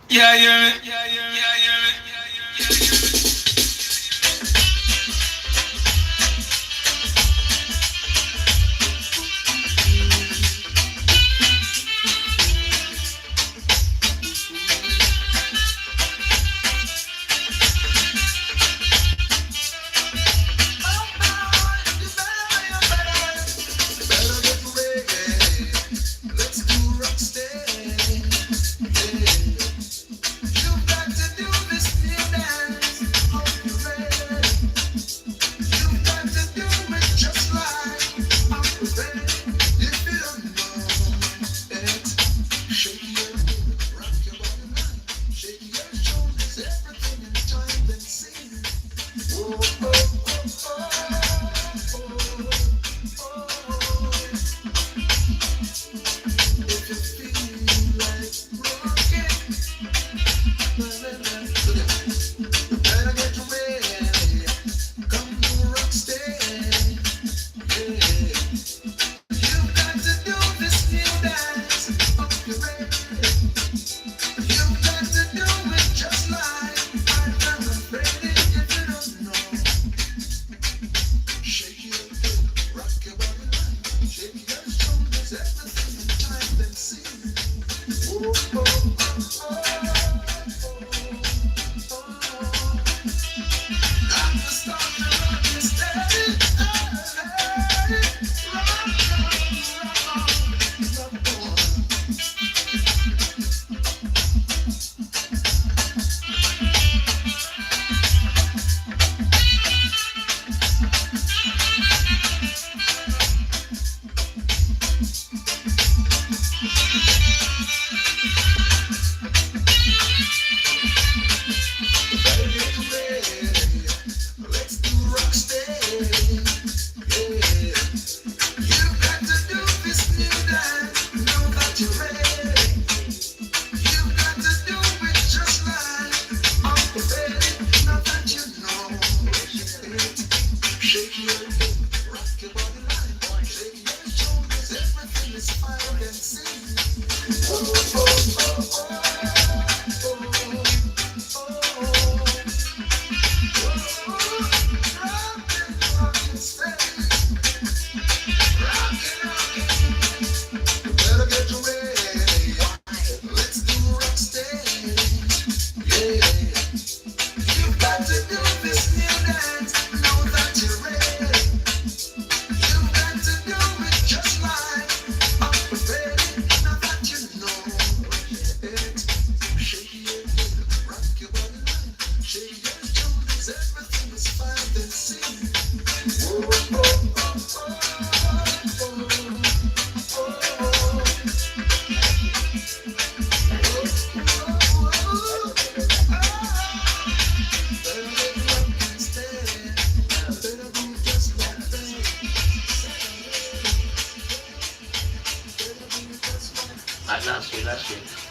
Speaker 2: Yeah, yeah, yeah, yeah, yeah, yeah.
Speaker 3: That's it.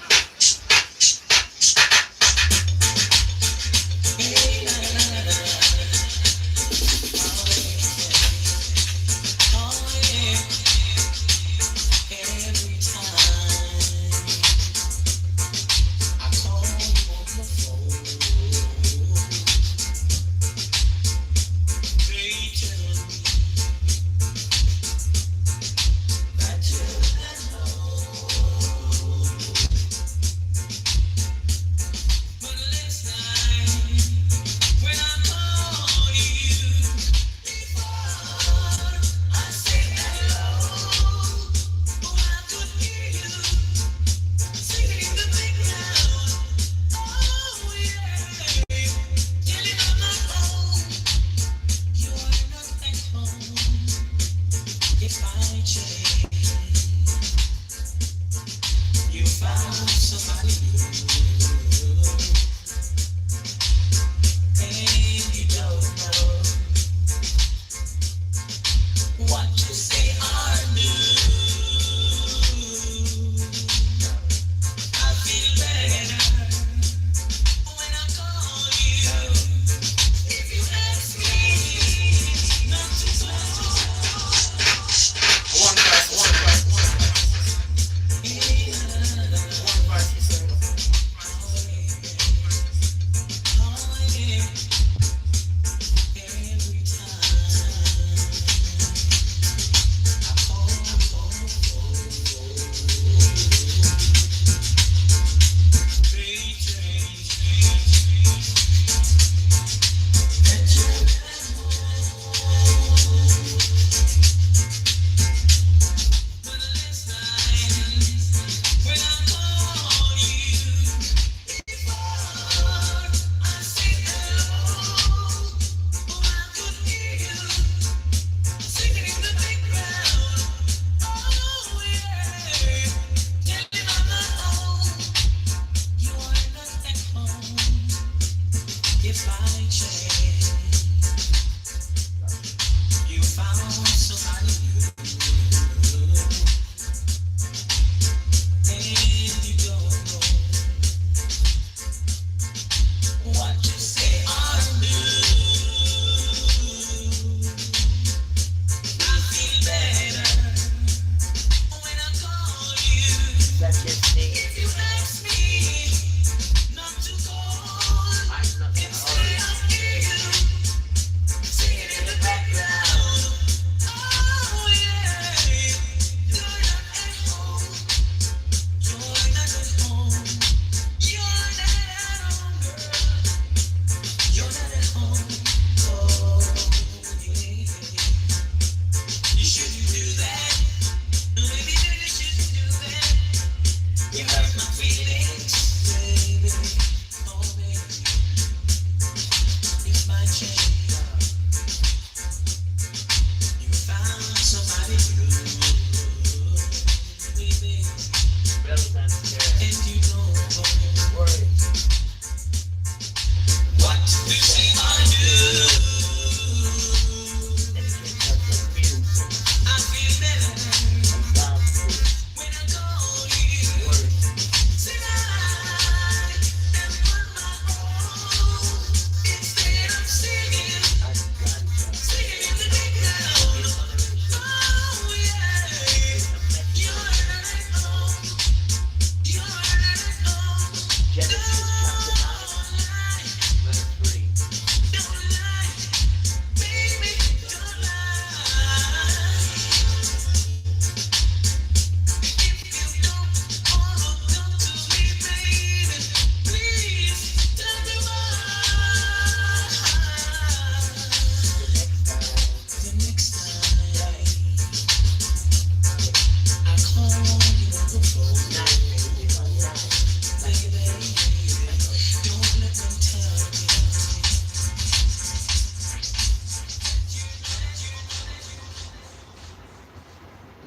Speaker 2: One time.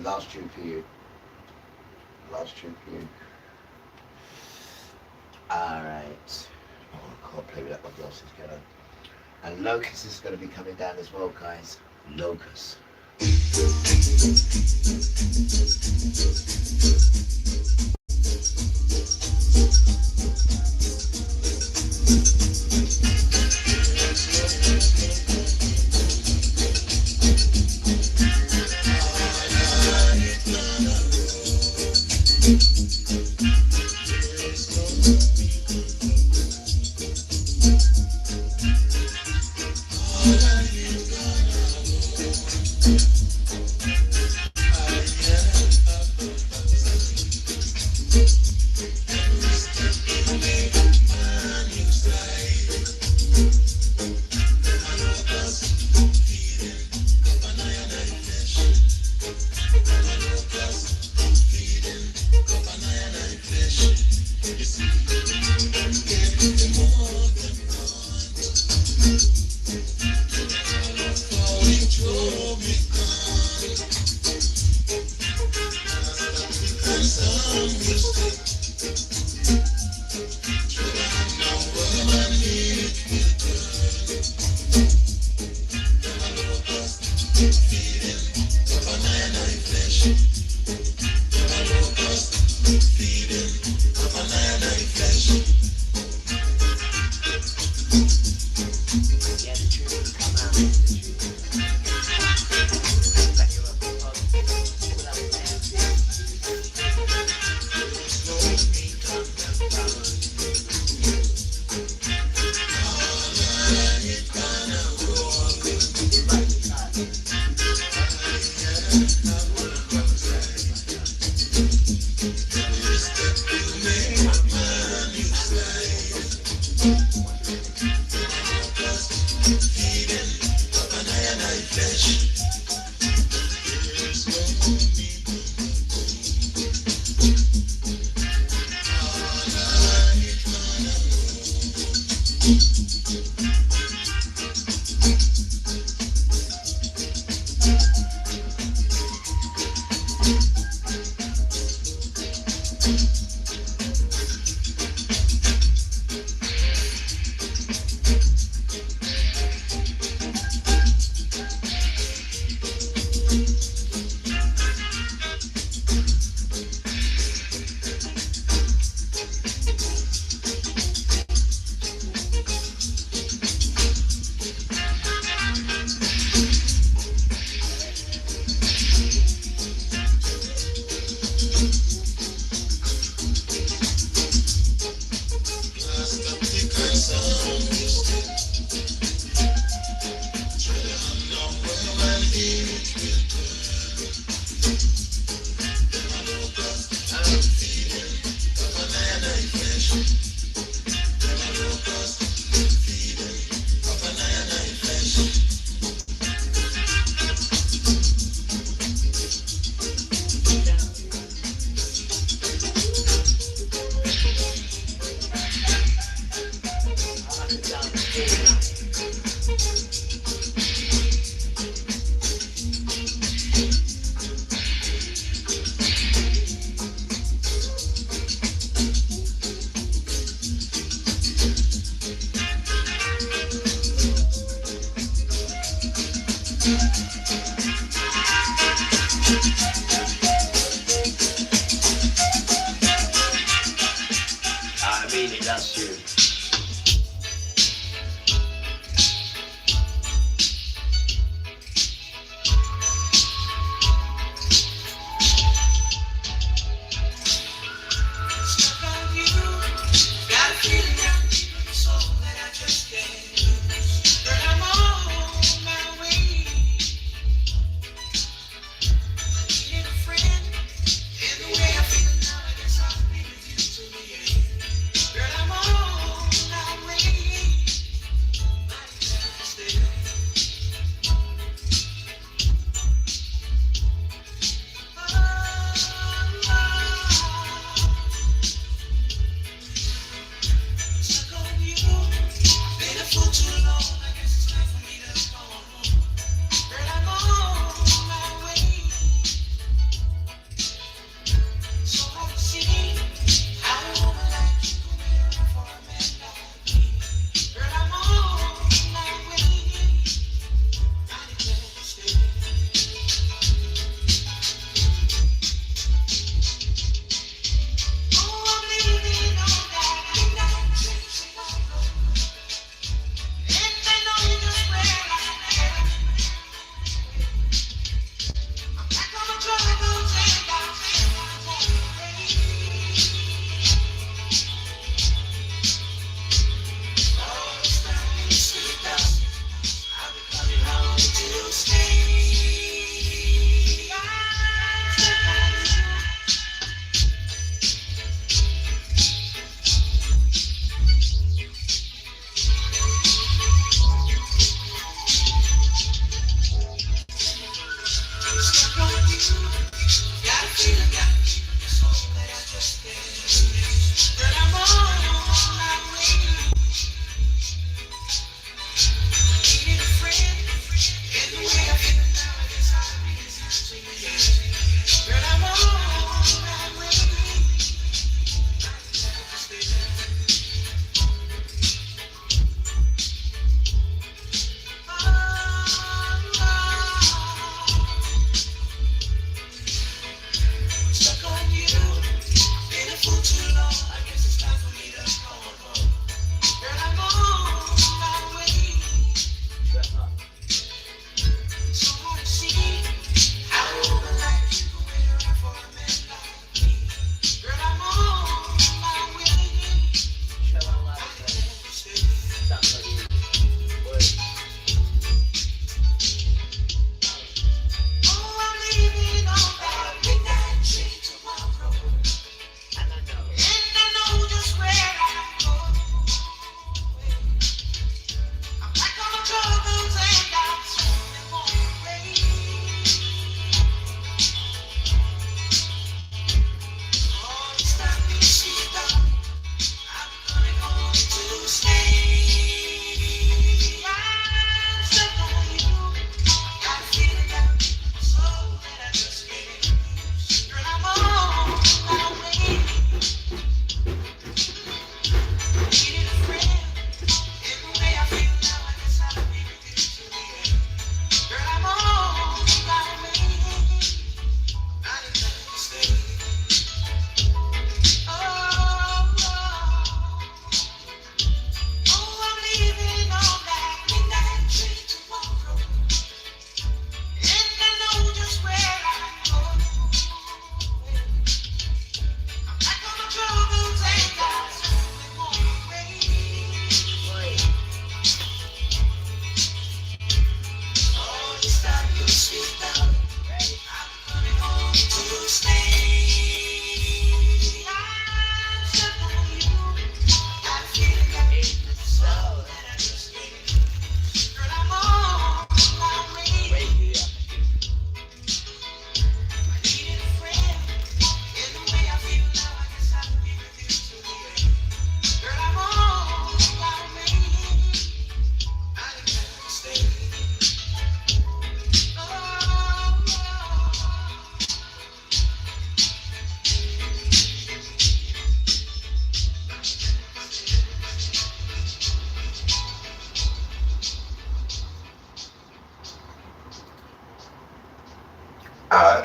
Speaker 1: Last tune for you. Last tune for you. Alright. Oh, I can't play with that one, else is going. And Locust is going to be coming down as well, guys. Locust.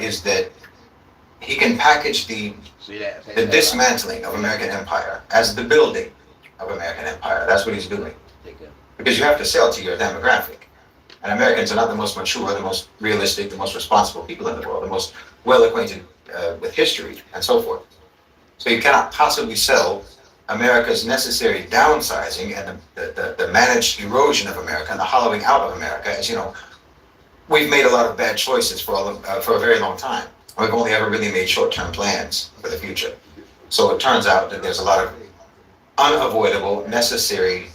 Speaker 4: is that he can package the dismantling of American empire as the building of American empire. That's what he's doing. Because you have to sell to your demographic. And Americans are not the most mature, the most realistic, the most responsible people in the world, the most well acquainted with history and so forth. So you cannot possibly sell America's necessary downsizing and the managed erosion of America and the hollowing out of America. As you know, we've made a lot of bad choices for a very long time. We've only ever really made short-term plans for the future. So it turns out that there's a lot of unavoidable, necessary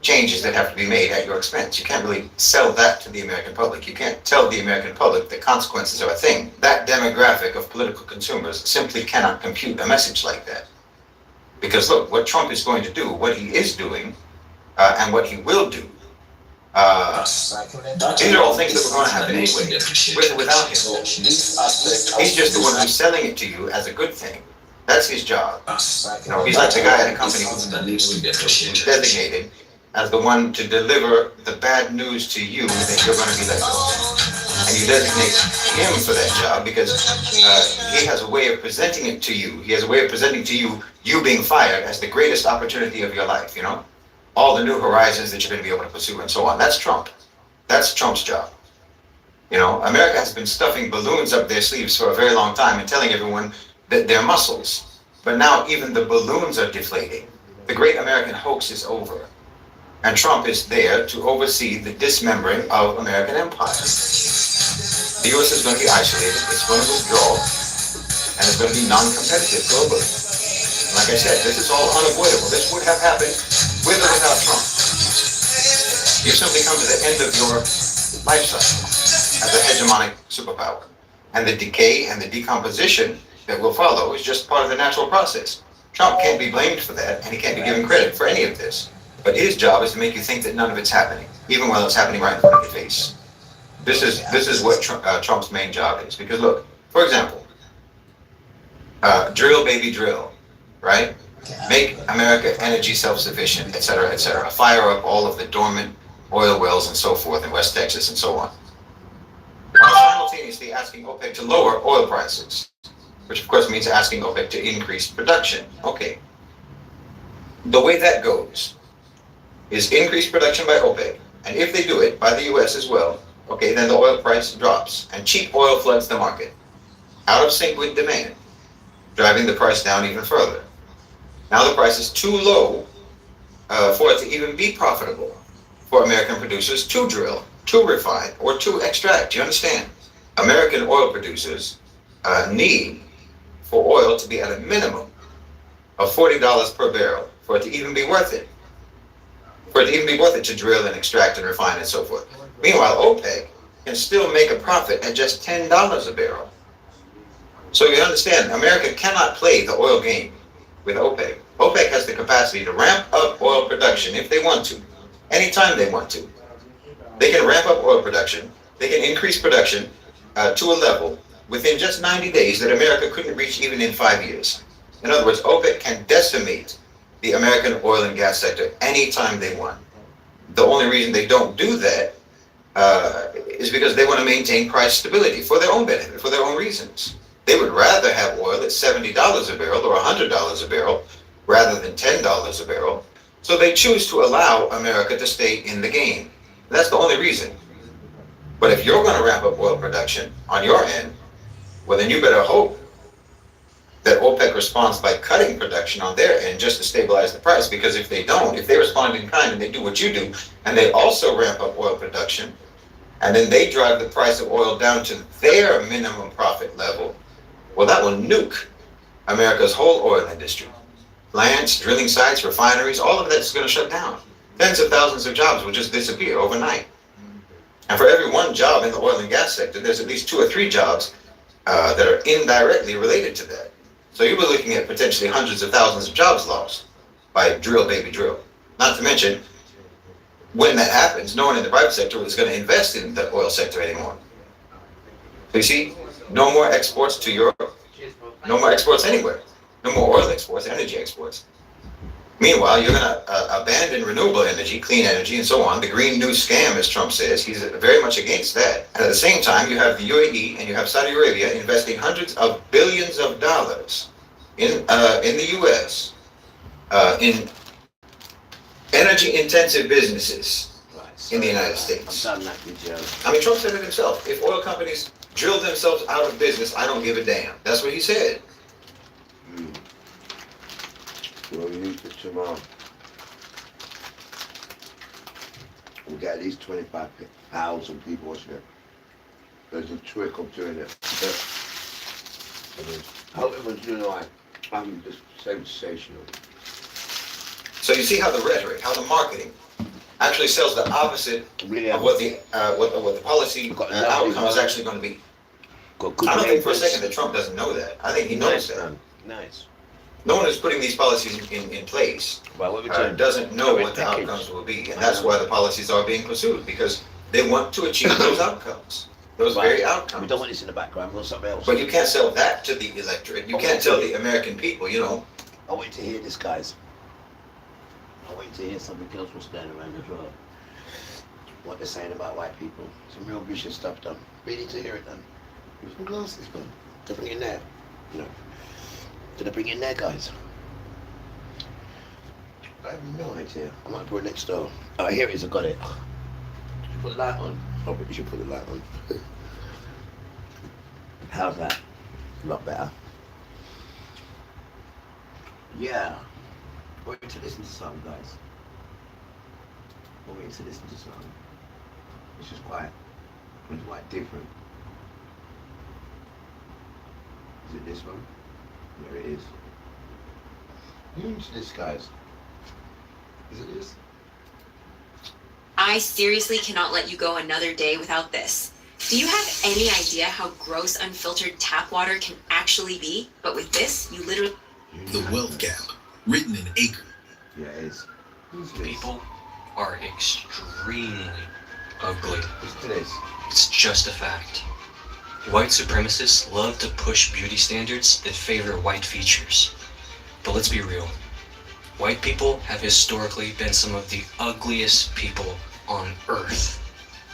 Speaker 4: changes that have to be made at your expense. You can't really sell that to the American public. You can't tell the American public that consequences are a thing. That demographic of political consumers simply cannot compute a message like that. Because look, what Trump is going to do, what he is doing, and what he will do, these are all things that were going to happen anyway, with or without him. He's just the one who's selling it to you as a good thing. That's his job. You know, he's like the guy at a company who's designated as the one to deliver the bad news to you that you're going to be let go. And you designate him for that job because he has a way of presenting it to you. He has a way of presenting to you, you being fired as the greatest opportunity of your life, you know? All the new horizons that you're going to be able to pursue and so on. That's Trump. That's Trump's job. You know, America has been stuffing balloons up their sleeves for a very long time and telling everyone that they're muscles. But now even the balloons are deflating. The great American hoax is over. And Trump is there to oversee the dismembering of American empire. The U.S. is going to be isolated, it's going to withdraw, and it's going to be non-competitive globally. Like I said, this is all unavoidable. This would have happened with or without Trump. You simply come to the end of your life cycle as a hegemonic superpower. And the decay and the decomposition that will follow is just part of the natural process. Trump can't be blamed for that, and he can't be given credit for any of this. But his job is to make you think that none of it's happening, even while it's happening right in front of your face. This is what Trump's main job is. Because look, for example, drill, baby, drill, right? Make America energy self-sufficient, et cetera, et cetera. Fire up all of the dormant oil wells and so forth in West Texas and so on. While simultaneously asking OPEC to lower oil prices, which of course means asking OPEC to increase production. Okay. The way that goes is increase production by OPEC, and if they do it by the US as well, okay, then the oil price drops, and cheap oil floods the market, out of sync with demand, driving the price down even further. Now the price is too low for it to even be profitable for American producers to drill, to refine, or to extract. You understand? American oil producers need for oil to be at a minimum of $40 per barrel for it to even be worth it. For it to even be worth it to drill and extract and refine and so forth. Meanwhile, OPEC can still make a profit at just $10 a barrel. So you understand, America cannot play the oil game with OPEC. OPEC has the capacity to ramp up oil production if they want to, anytime they want to. They can ramp up oil production, they can increase production to a level within just 90 days that America couldn't reach even in 5 years. In other words, OPEC can decimate the American oil and gas sector anytime they want. The only reason they don't do that is because they want to maintain price stability for their own benefit, for their own reasons. They would rather have oil at $70 a barrel or $100 a barrel rather than $10 a barrel. So they choose to allow America to stay in the game. That's the only reason. But if you're going to ramp up oil production on your end, well, then you better hope that OPEC responds by cutting production on their end just to stabilize the price. Because if they don't, if they respond in kind and they do what you do, and they also ramp up oil production, and then they drive the price of oil down to their minimum profit level, well, that will nuke America's whole oil industry. Plants, drilling sites, refineries, all of that's going to shut down. Tens of thousands of jobs will just disappear overnight. And for every one job in the oil and gas sector, there's at least 2 or 3 jobs that are indirectly related to that. So you'll be looking at potentially hundreds of thousands of jobs lost by drill, baby, drill. Not to mention, when that happens, no one in the private sector is going to invest in the oil sector anymore. So you see, no more exports to Europe, no more exports anywhere, no more oil exports, energy exports. Meanwhile, you're going to abandon renewable energy, clean energy, and so on. The Green New Scam, as Trump says, he's very much against that. And at the same time, you have the UAE and you have Saudi Arabia investing hundreds of billions of dollars in the U.S. In energy-intensive businesses in the United States.
Speaker 1: I'm done that video.
Speaker 4: I mean, Trump said it himself. If oil companies drill themselves out of business, I don't give a damn. That's what he said.
Speaker 1: Well, we need it tomorrow. We'll get at least 25,000 people watching it. There's a trick of doing it. I hope it was, I'm just sensational.
Speaker 4: So you see how the rhetoric, how the marketing actually sells the opposite
Speaker 1: Really,
Speaker 4: of what the policy outcome is actually going to be. I don't think for a second that Trump doesn't know that. I think he knows that.
Speaker 1: Man. Nice.
Speaker 4: No one who's putting these policies in place
Speaker 1: Well, what we doing?
Speaker 4: doesn't know what the outcomes will be, and that's why the policies are being pursued, because they want to achieve those outcomes, those very
Speaker 1: We
Speaker 4: outcomes.
Speaker 1: don't want this in the background, we want something else.
Speaker 4: But you can't sell that to the electorate. You can't tell the American people,
Speaker 1: I want you to hear this, guys. I want you to hear something else was going around as well. What they're saying about white people. Some real vicious stuff done. We need to hear it done. There's some glasses, man. To bring in there. Did I bring in there, guys? I have no idea. I might put it next door. Oh, here it is. I got it. Should you put the light on? I bet you should put the light on. How's that? A lot better. Yeah. I want you to listen to something, guys. I want you to listen to something. It's just quite different. Is it this one? There it is. Listen to this, guys. Is it this?
Speaker 5: I seriously cannot let you go another day without this. Do you have any idea how gross unfiltered tap water can actually be? But with this, you literally...
Speaker 6: The Wealth Gap, written in Acre.
Speaker 1: Yeah, it is. Who's this?
Speaker 7: People are extremely ugly.
Speaker 1: Listen to this.
Speaker 7: It's just a fact. White supremacists love to push beauty standards that favor white features. But let's be real. White people have historically been some of the ugliest people on Earth.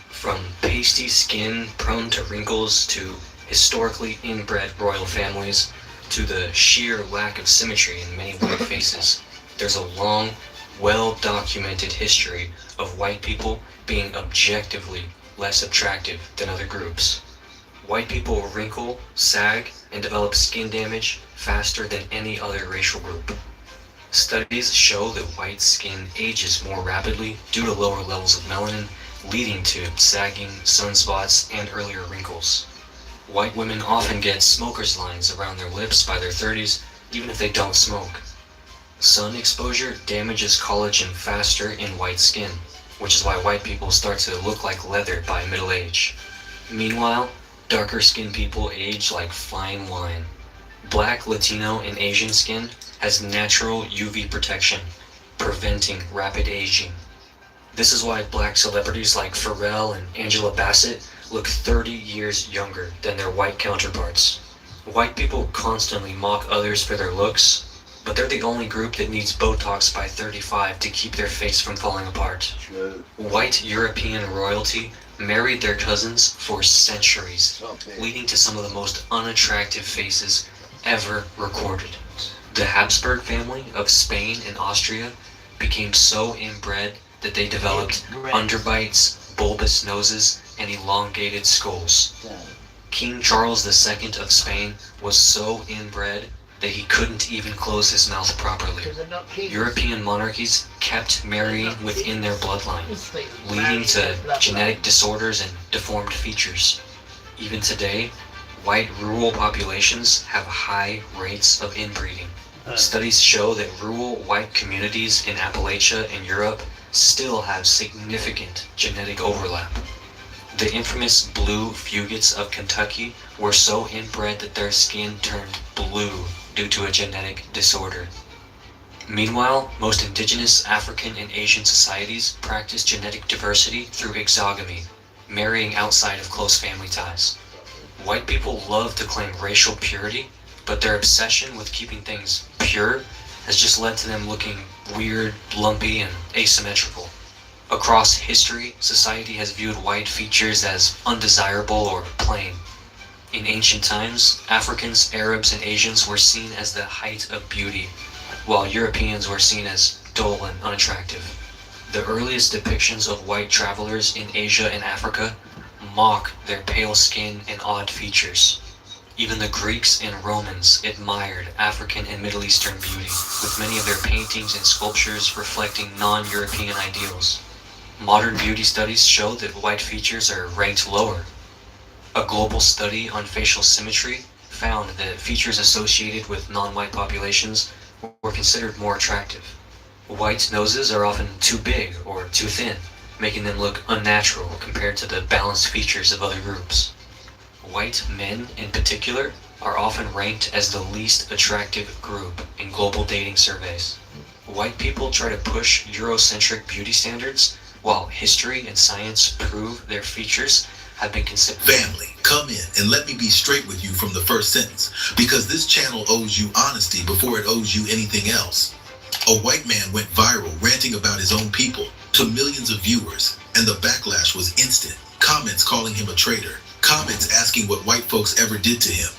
Speaker 7: From pasty skin prone to wrinkles to historically inbred royal families to the sheer lack of symmetry in many white faces. There's a long, well-documented history of white people being objectively less attractive than other groups. White people wrinkle, sag, and develop skin damage faster than any other racial group. Studies show that white skin ages more rapidly due to lower levels of melanin, leading to sagging, sunspots, and earlier wrinkles. White women often get smoker's lines around their lips by their 30s, even if they don't smoke. Sun exposure damages collagen faster in white skin, which is why white people start to look like leather by middle age. Meanwhile, darker skinned people age like fine wine. Black, Latino, and Asian skin has natural UV protection, preventing rapid aging. This is why black celebrities like Pharrell and Angela Bassett look 30 years younger than their white counterparts. White people constantly mock others for their looks, but they're the only group that needs Botox by 35 to keep their face from falling apart.
Speaker 1: True.
Speaker 7: White European royalty married their cousins for centuries, leading to some of the most unattractive faces ever recorded. The Habsburg family of Spain and Austria became so inbred that they developed underbites, bulbous noses, and elongated skulls. King Charles II of Spain was so inbred that he couldn't even close his mouth properly. European monarchies kept marrying within their bloodline, leading to genetic disorders and deformed features. Even today, white rural populations have high rates of inbreeding. Studies show that rural white communities in Appalachia and Europe still have significant genetic overlap. The infamous blue Fugates of Kentucky were so inbred that their skin turned blue due to a genetic disorder. Meanwhile, most indigenous African and Asian societies practice genetic diversity through exogamy, marrying outside of close family ties. White people love to claim racial purity, but their obsession with keeping things pure has just led to them looking weird, lumpy, and asymmetrical. Across history, society has viewed white features as undesirable or plain. In ancient times, Africans, Arabs, and Asians were seen as the height of beauty, while Europeans were seen as dull and unattractive. The earliest depictions of white travelers in Asia and Africa mock their pale skin and odd features. Even the Greeks and Romans admired African and Middle Eastern beauty, with many of their paintings and sculptures reflecting non-European ideals. Modern beauty studies show that white features are ranked lower. A global study on facial symmetry found that features associated with non-white populations were considered more attractive. White noses are often too big or too thin, making them look unnatural compared to the balanced features of other groups. White men, in particular, are often ranked as the least attractive group in global dating surveys. White people try to push Eurocentric beauty standards, while history and science prove their features have been considered.
Speaker 6: Family, come in and let me be straight with you from the first sentence, because this channel owes you honesty before it owes you anything else. A white man went viral ranting about his own people to millions of viewers, and the backlash was instant. Comments calling him a traitor, comments asking what white folks ever did to him.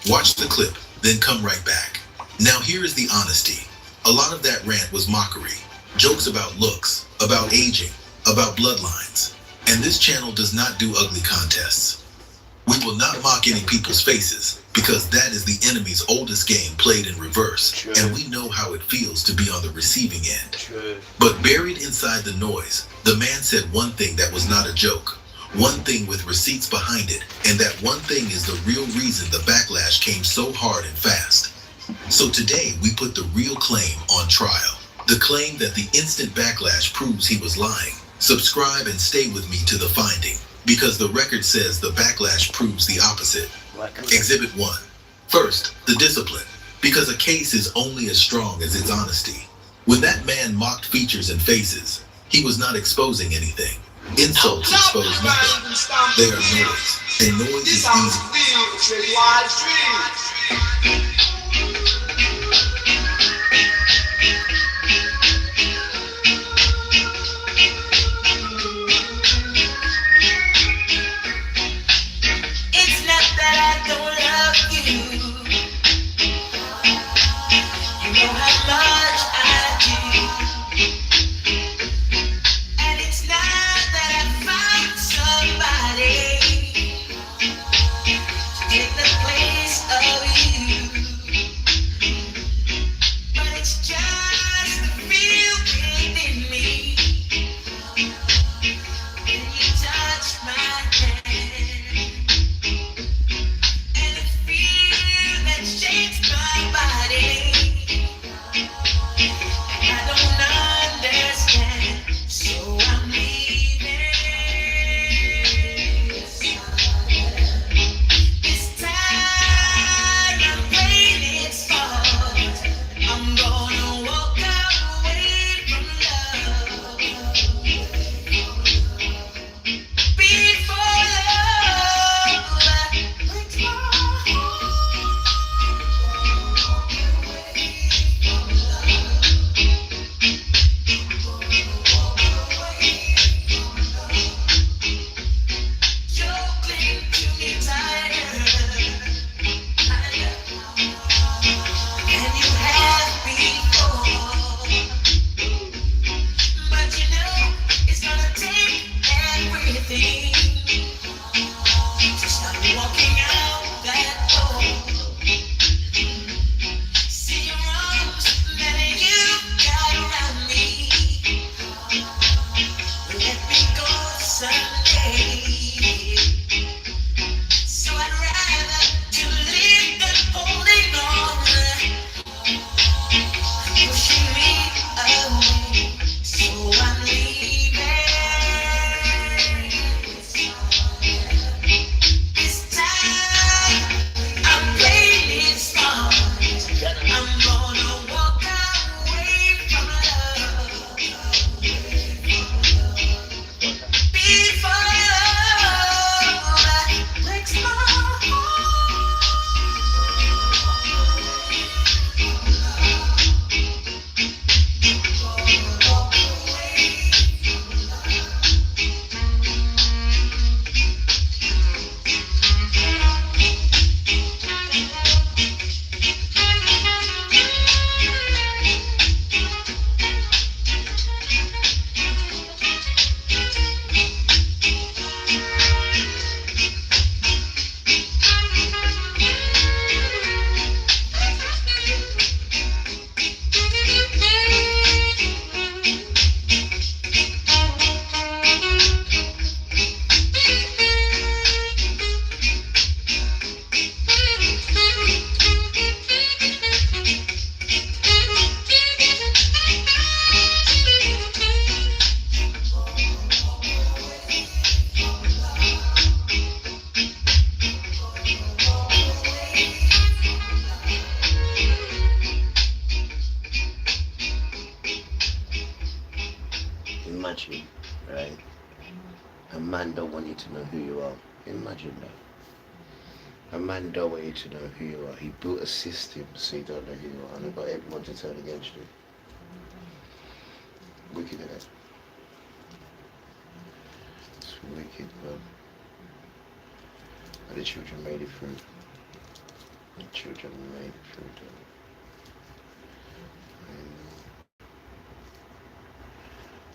Speaker 6: Watch the clip, then come right back. Now here is the honesty. A lot of that rant was mockery, jokes about looks, about aging, about bloodlines. And this channel does not do ugly contests. We will not mock any people's faces, because that is the enemy's oldest game played in reverse,
Speaker 1: True.
Speaker 6: and we know how it feels to be on the receiving end.
Speaker 1: True.
Speaker 6: But buried inside the noise, the man said one thing that was not a joke, one thing with receipts behind it, and that one thing is the real reason the backlash came so hard and fast. So today we put the real claim on trial, the claim that the instant backlash proves he was lying. Subscribe and stay with me to the finding, because the record says the backlash proves the opposite. Exhibit 1. First, the discipline, because a case is only as strong as its honesty. When that man mocked features and faces, he was not exposing anything. Insults expose nothing. They are noise, and noise is easy.
Speaker 2: It's not that I don't love you. You know how much I do. And it's not that I found somebody to take the place of you.
Speaker 1: man don't want you to know who you are. Imagine that. A man don't want you to know who you are. He built a system so you don't know who you are, and he got everyone to turn against you. Wicked, isn't it? It's wicked, man. But the children made it through. The children made it through, though.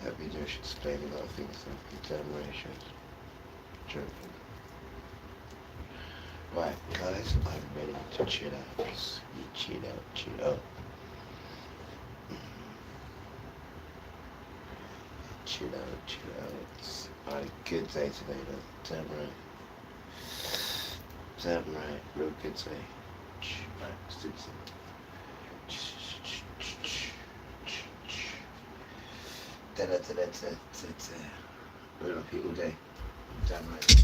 Speaker 1: That video should explain a lot of things like determinations. Joking. Right, guys, I'm ready to chill out. You chill out, chill out. Chill out, chill out. I had a good day today, though. Damn right. Damn right. Real good day. Right, let's do this. We're up here all day. Damn right.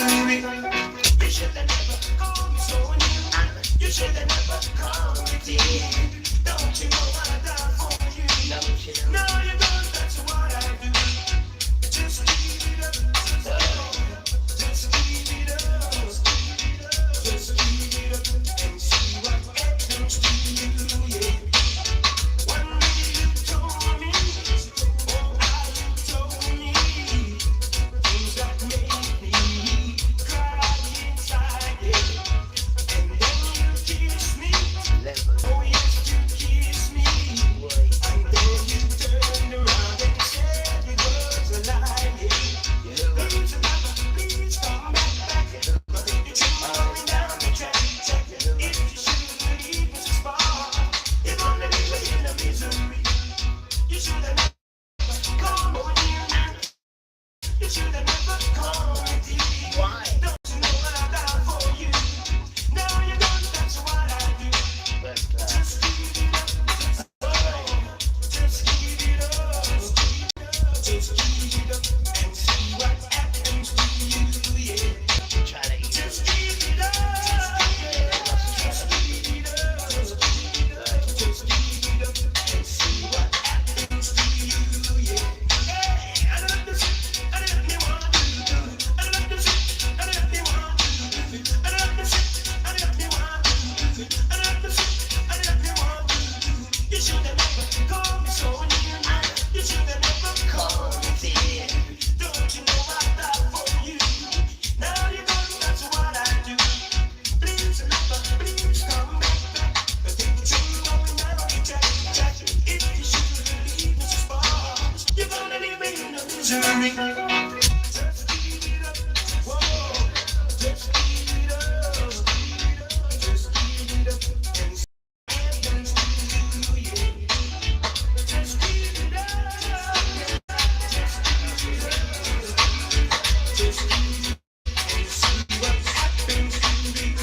Speaker 2: misery. You should have never called me so near. You should have never called me dear. Don't you know I die for you? Now you're gone, that's what I do. Just keep it up. Just keep it up. Just keep it up and see what happens to you. Yeah. One day you told me, oh, how you told me things that made me cry inside. Yeah. And then you kissed me. Oh yes, you kissed me. And then you turned around and said it was a lie. Yeah. Please, please come back. You're going down the track. If you should leave us a spark, you're gonna leave in a misery. You should have never come over here. You should have never come with me. Why? Don't you know I die for you? Now you're gone, that's what I do. Just keep it up. Oh, just keep it up. Just keep it up and see what happens to you. Yeah. Just keep it up. Just keep it up. Just keep it up and see what happens to you. Yeah. Hey, I love this. I love me want to do. I love this. I love me want to do. I love this. I love me want to do. I love this. I love me want to do. You should have never called me so near. You should have never called me dear. Don't you know I die for you? Now you're gone, that's what I do. Please, please come back. But things ain't going down the track. If you should leave us a spark, you're gonna leave me in a misery. Just keep it up. Whoa. Just keep it up. Just keep it up and see what happens to you. Yeah. Just keep it up. Just keep it up. Just keep it up and see what happens to you.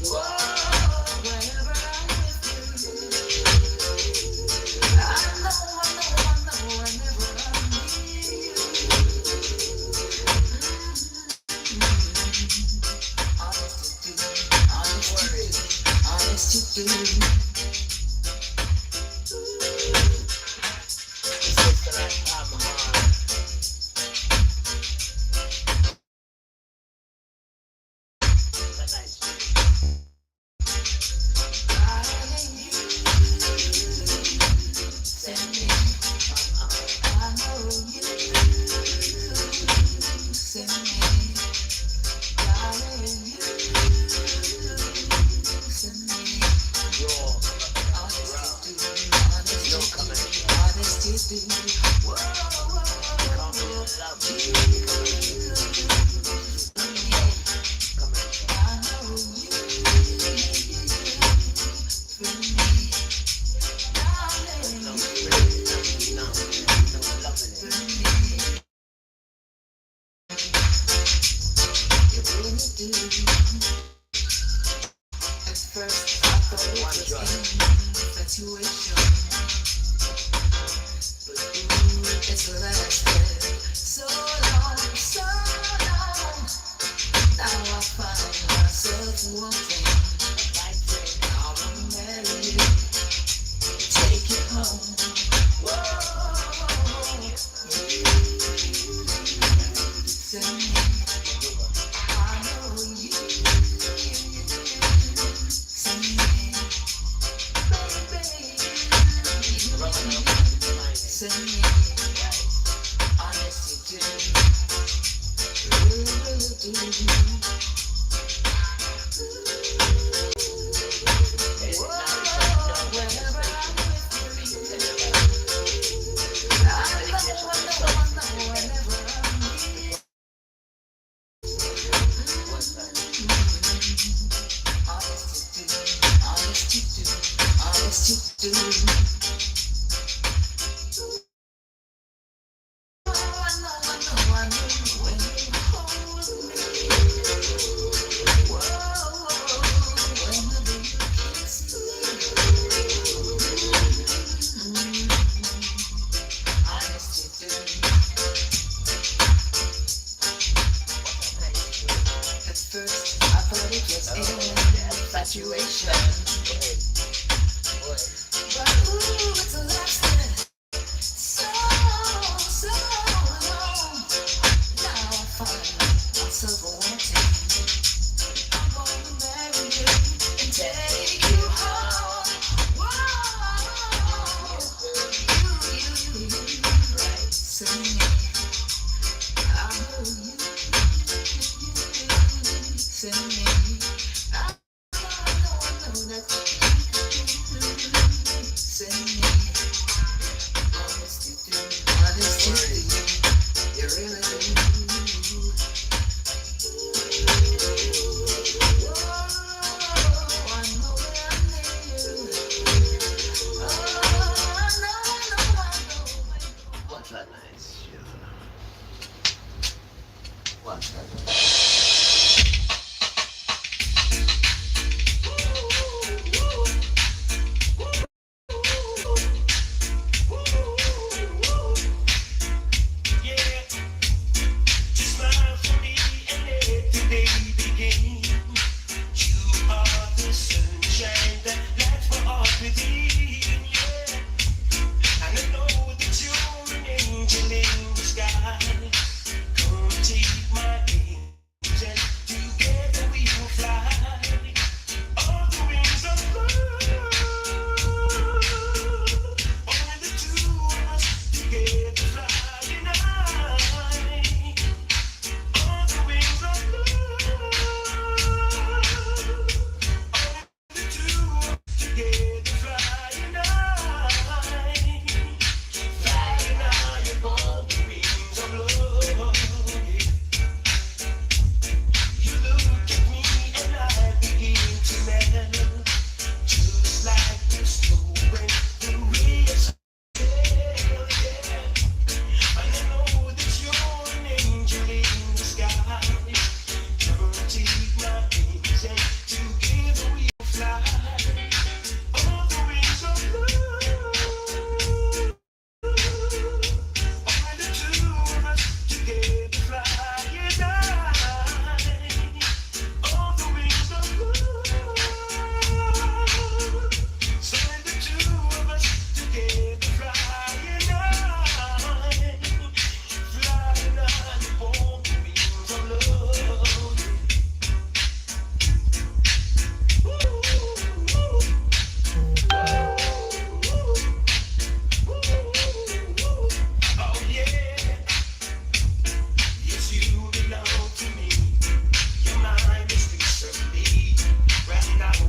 Speaker 2: Whoa.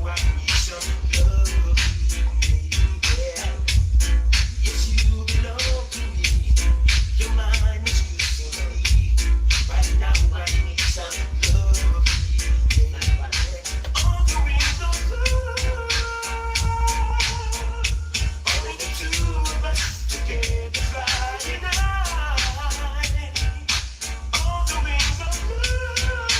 Speaker 2: I need some love. Yeah. Yes, you belong to me. Your mind is good to me. Right now I need some love. Yeah. All the wings of love. Only the two of us together flying high. All the wings of love.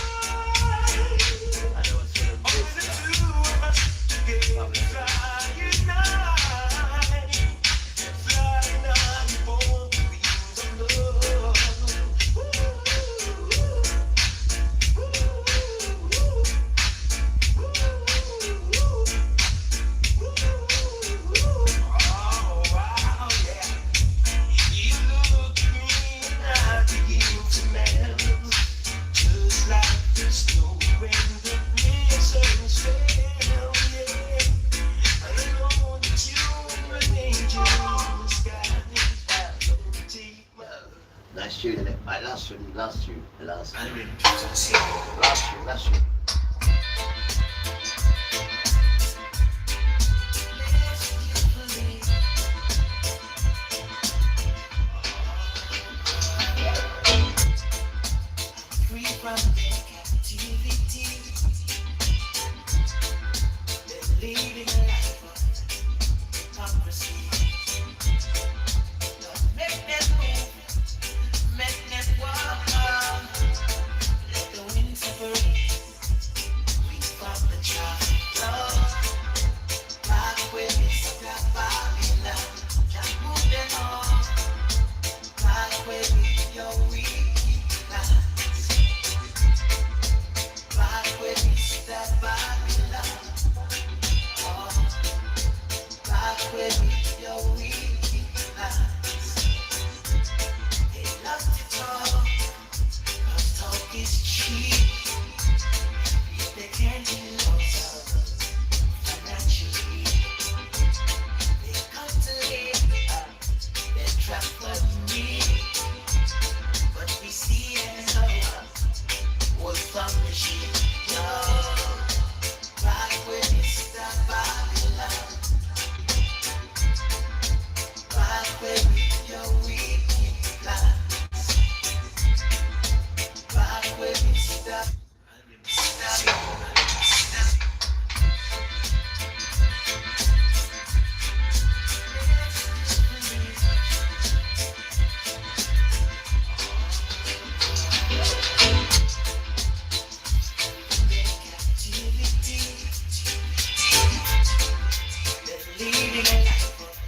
Speaker 1: I know it's sort of
Speaker 2: Only
Speaker 1: this
Speaker 2: the
Speaker 1: stuff.
Speaker 2: two of us together flying high. Flying high on the wings of love. Oh, wow, yeah. You look at me and I begin to melt, just like the snow when the blizzards fell, yeah. And I know that you're an angel in the sky. Take my
Speaker 1: Nice tune, isn't it? Right, last tune. Last tune.
Speaker 2: last
Speaker 1: Last tune.
Speaker 2: free from their captivity. They're leading a life of hypocrisy. Lord, make them move, make them walk on. Let the wind separate. We from the child. Lord, back where it's got Babylon. Can't move them on. Back where you're weak. Back where it's that Babylon. Oh, back where you're weak. They lost it all. 'Cause talk is cheap. If they can't do love financially, they come to live. They're trapped for me. But we see and know was from the sheep. No, back when it's that Babylon. Back when you're weak in plans. Back when it's that. Leading a life of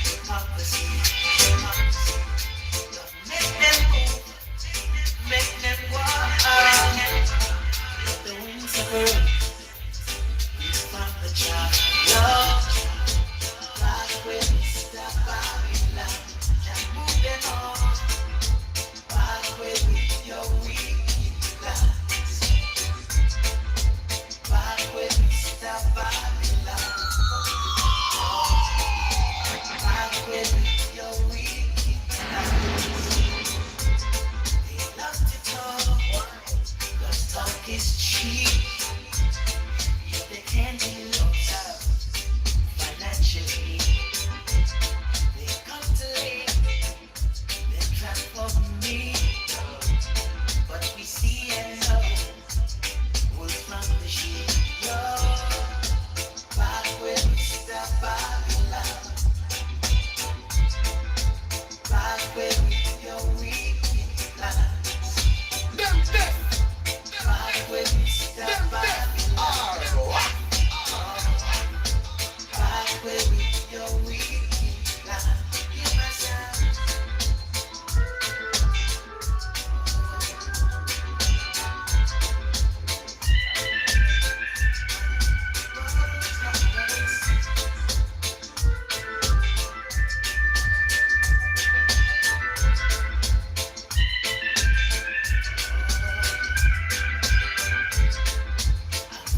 Speaker 2: hypocrisy. Make them move, make them walk. Let the winds separate you from the child. Love, back when it's that Babylon. Can't move them on. Back when you're weak plans. Back when it's that Babylon. Back when you're weak plans. They lost it all. 'Cause talk is cheap. If they can't deal financially, they come to live. They're trapped for me. But we see and know who's from the sheep. Yo, back when it's that Babylon. Back when you're weak in plans. Back when it's that Babylon. Back when you're weak in plans. Hear my sound.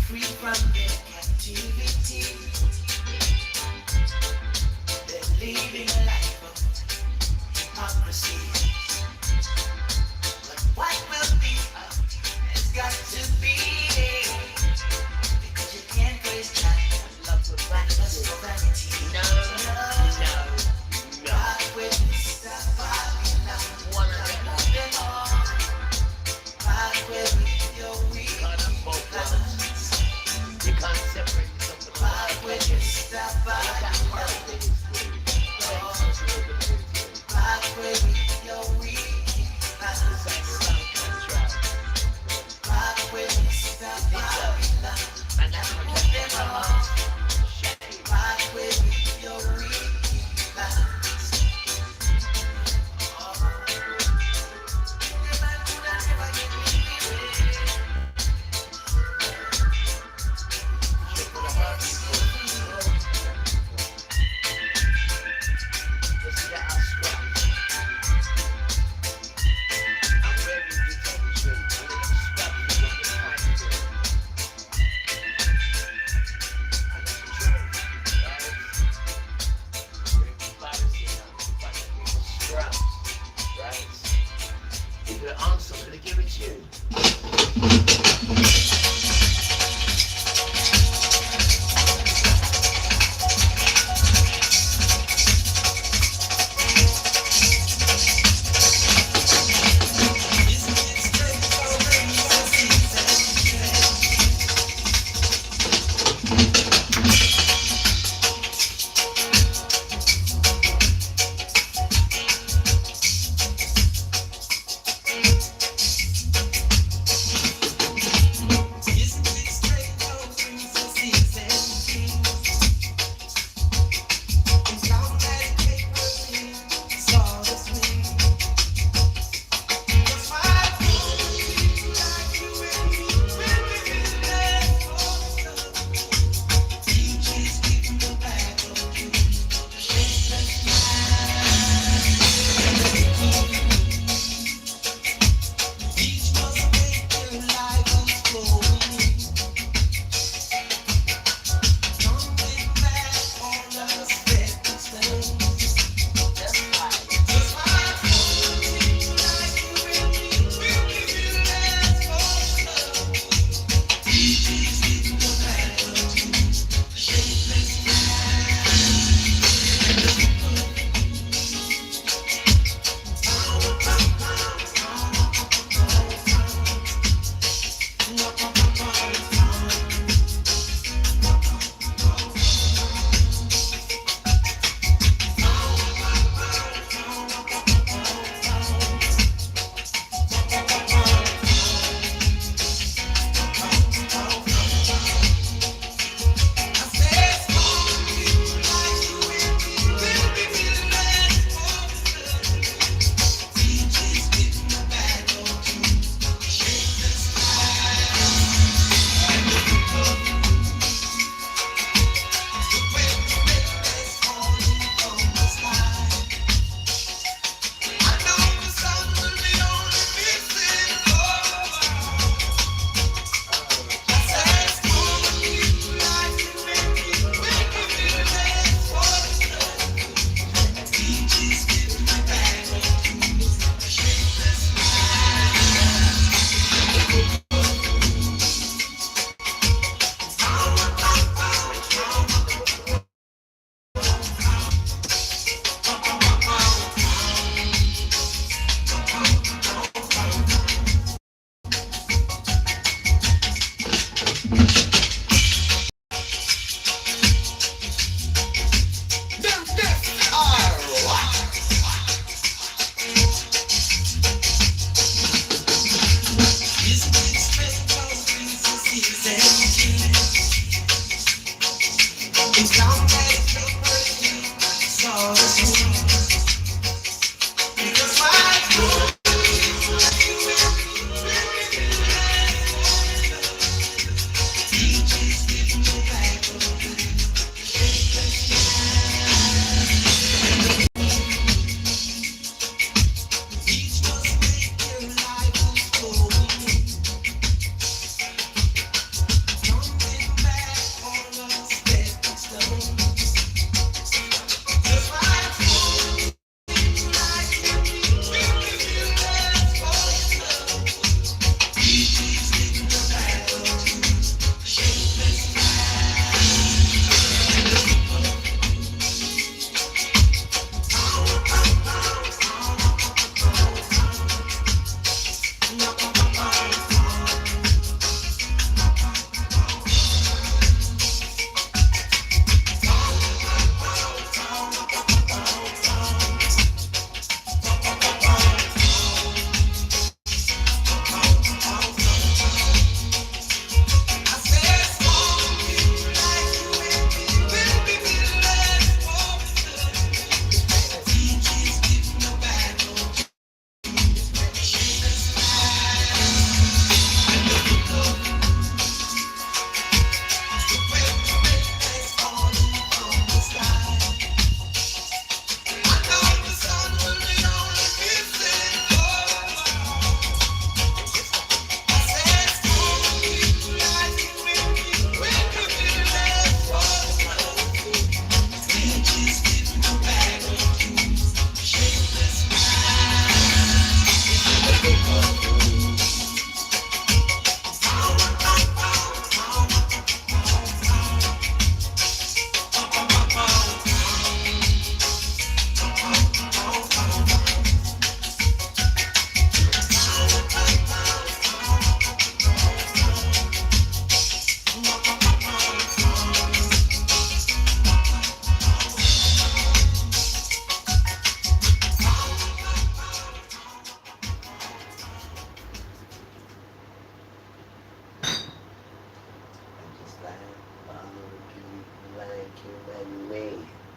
Speaker 2: Free from their captivity. They're leading a life of hypocrisy. But what will be has got to be. Because you can't As long as you're working, it's all the same. Because my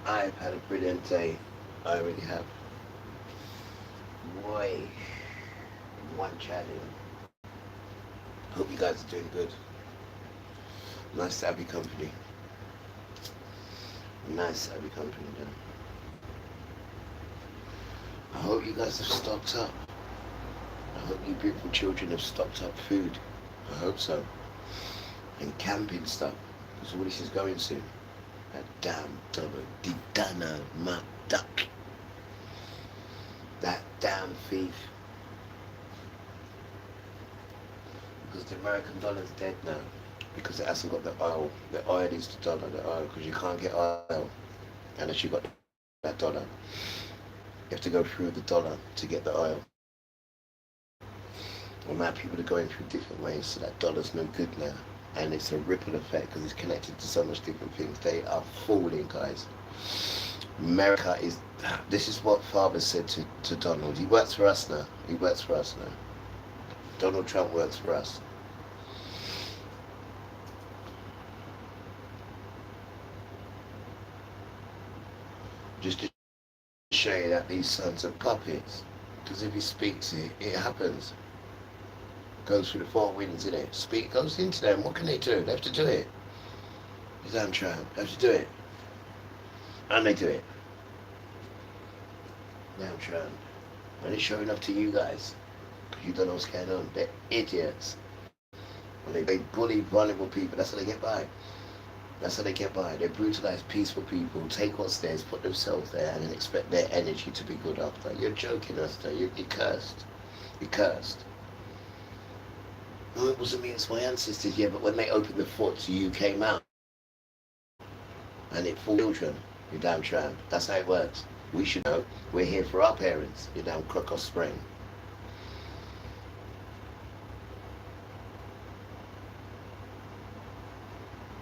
Speaker 1: I've had a brilliant day. I really have. Boy, one chatting. Hope you guys are doing good. Nice to have your company. Nice to have your company then. I hope you guys have stocked up. I hope you beautiful children have stocked up food. I hope so. And camping stuff. Because all this is going soon. That damn double Didana my duck. That damn thief. Because the American dollar's dead now. Because it hasn't got the oil. The oil is the dollar, the oil. Because you can't get oil unless you got that dollar. You have to go through the dollar to get the oil. Well, now people are going through different ways, so that dollar's no good now. And it's a ripple effect because it's connected to so much different things. They are falling, guys. America is, this is what Father said to Donald. He works for us now. He works for us now. Donald Trump works for us. Just to show you that these sons are puppets. Because if he speaks it, it happens. Goes through the four winds, innit? Speak goes into them. What can they do? They have to do it. You damn Trump. They have to do it. And they do it. Damn Trump. And it's showing up to you guys. Because you don't know what's going on. They're idiots. And they bully vulnerable people. That's how they get by. That's how they get by. They brutalize peaceful people, take what's theirs, put themselves there, and then expect their energy to be good after. You're joking us, though. You're cursed. You're cursed. No, it wasn't me, it's my ancestors, yeah, but when they opened the forts, you came out. And it for children, you damn tramp. That's how it works. We should know. We're here for our parents, you damn crook off spring.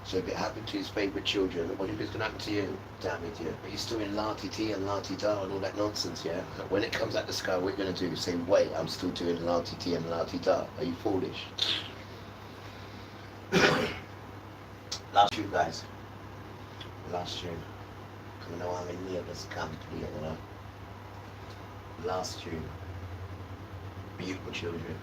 Speaker 1: So if it happened to his favourite children, what if it's going to happen to you? Damn idiot. But you're still in la-ti-ti and la-ti-da and all that nonsense, yeah? When it comes out the sky, what we're going to do is say, wait, I'm still doing la-ti-ti and la-ti-da. Are you foolish? Last few guys. Last tune. I know how many of us come to the other. Last tune. Beautiful children.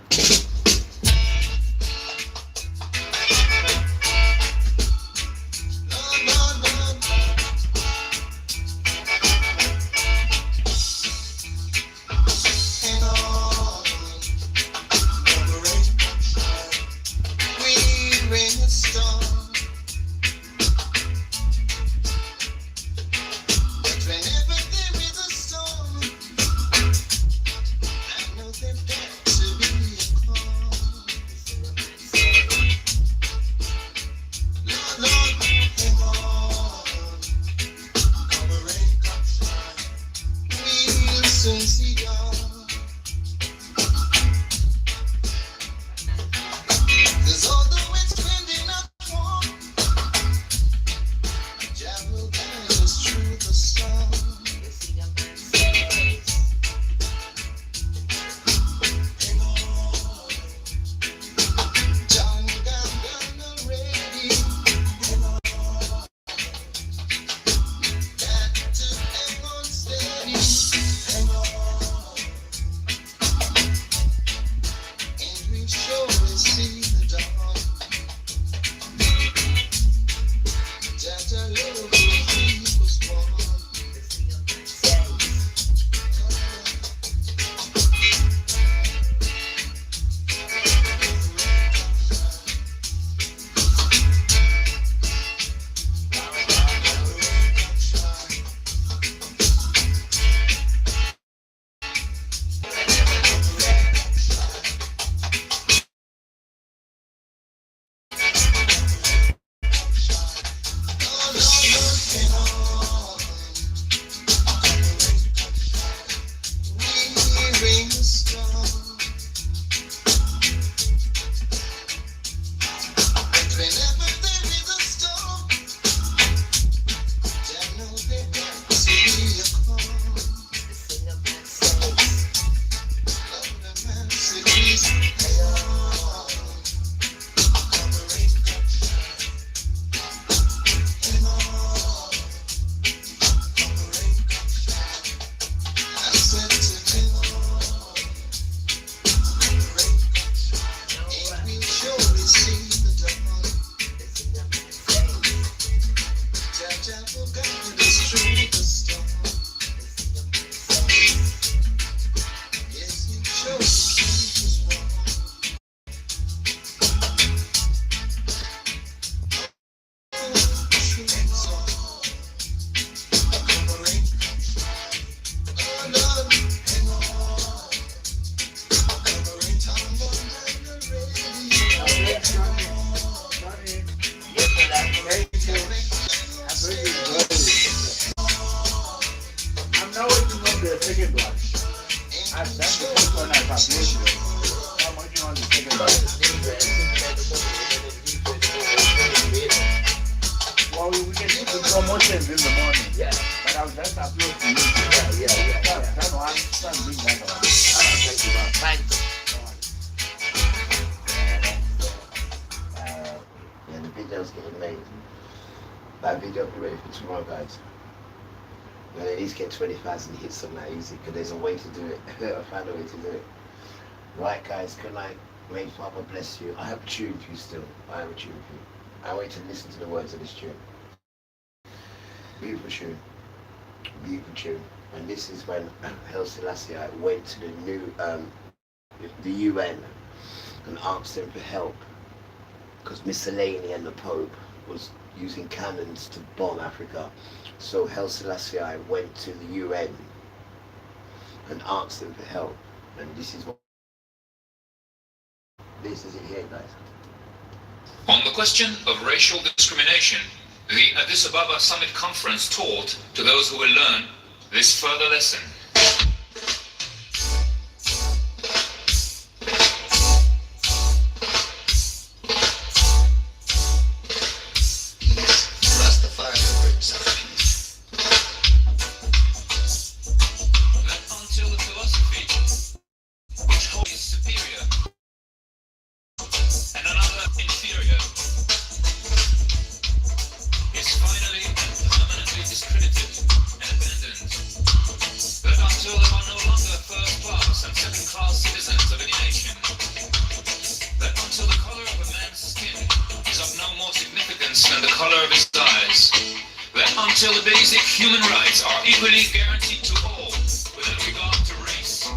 Speaker 1: That video will be ready for tomorrow, guys. And at least get 20,000 hits on that easy, because there's a way to do it. I found a way to do it. Right, guys, good night. May Father bless you. I have a tune for you still. I have a tune for you. I wait to listen to the words of this tune. Beautiful tune. Beautiful tune. And this is when Haile Selassie went to the UN and asked them for help, because Mussolini and the Pope was using cannons to bomb Africa. So Haile Selassie went to the UN and asked them for help. And this is it here, guys.
Speaker 8: On the question of racial discrimination, the Addis Ababa Summit Conference taught to those who will learn this further lesson. Inferior is finally color of his eyes. That until the basic human rights are equally guaranteed to all, without regard to race.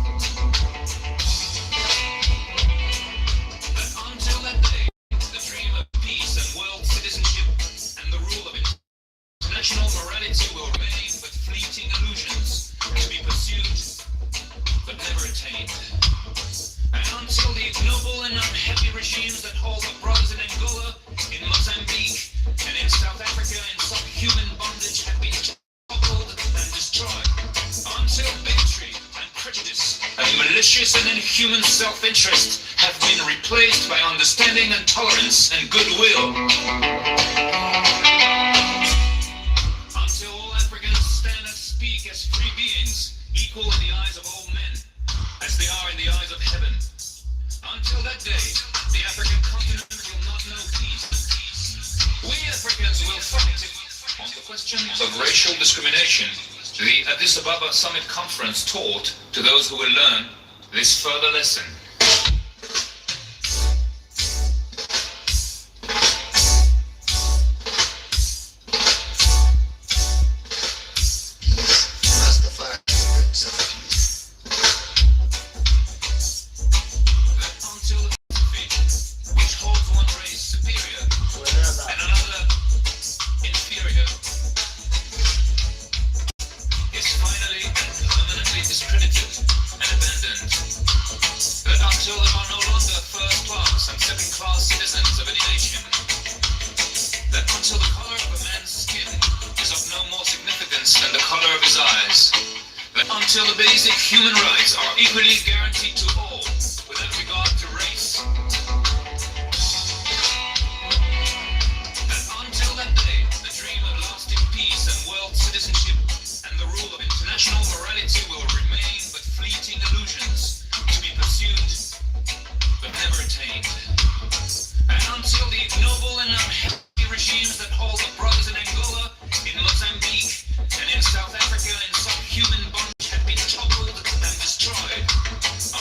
Speaker 8: That until that day, the dream of peace and world citizenship and the rule of international morality will remain but fleeting illusions to be pursued but never attained. And until the ignoble and unhappy regimes that hold the brothers in Angola, in Mozambique, and in South Africa in subhuman bondage have been toppled and destroyed. Until bigotry and prejudice and malicious and inhuman self-interest have been replaced by understanding and tolerance and goodwill. Until all Africans stand and speak as free beings, equal in the eyes of all men, as they are in the eyes of heaven. Until that day, the African continent will not know peace. We Africans will fight on the question of racial discrimination. The Addis Ababa Summit Conference taught to those who will learn this further lesson. Until the basic human rights are equally guaranteed to all, without regard to race. And until that day, the dream of lasting peace and world citizenship and the rule of international morality will remain but fleeting illusions to be pursued but never attained. And until the ignoble and unhappy regimes that hold the brothers in Angola, in Mozambique, and in South Africa in subhuman bondage have been toppled and destroyed.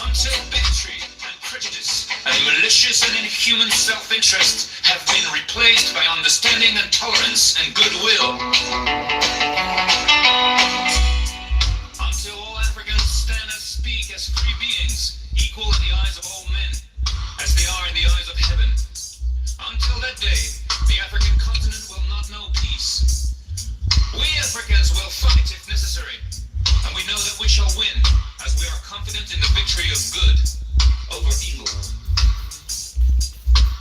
Speaker 8: Until bigotry and prejudice and malicious and inhuman self-interest have been replaced by understanding and tolerance and goodwill. Until all Africans stand and speak as free beings, equal in the eyes of all men, as they are in the eyes of heaven. Until that day, the African continent will not know peace. We Africans will fight if necessary, and we know that we shall win, as we are confident in the victory of good over evil.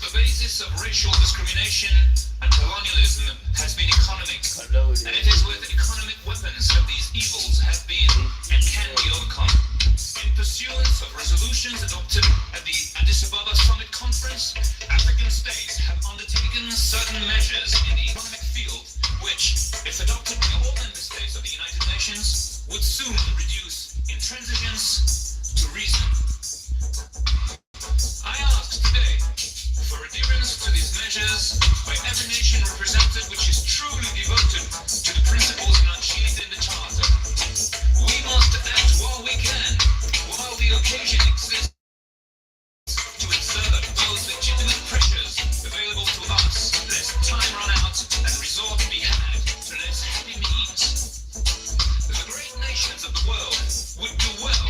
Speaker 8: The basis of racial discrimination and colonialism has been economic, and it is with economic weapons that these evils have been and can be overcome. In pursuance of resolutions adopted at the Addis Ababa Summit Conference, African states have undertaken certain measures in the economic field which, if adopted by all member states of the United Nations, would soon reduce intransigence to reason. I ask today for adherence to these measures by every nation represented which is truly devoted to the principles enunciated in the Charter. We must act while we can, while the occasion exists, to exert those legitimate pressures available to us, lest time run out and resort be had to less happy means. The great nations of the world would do well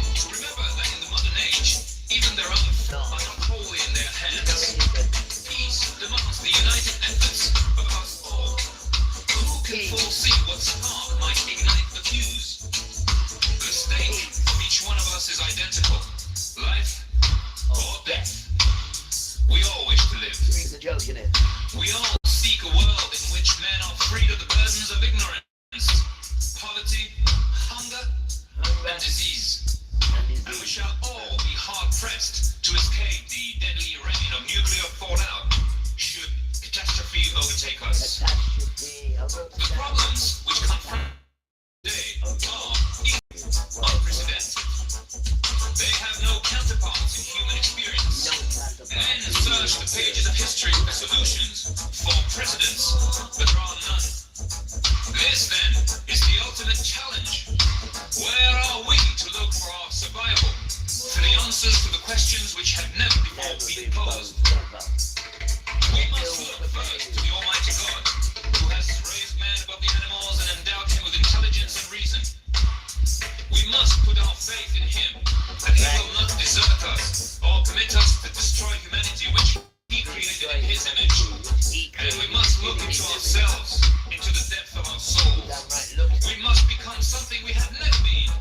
Speaker 8: ourselves into the depth of our souls. We must become something we have never been,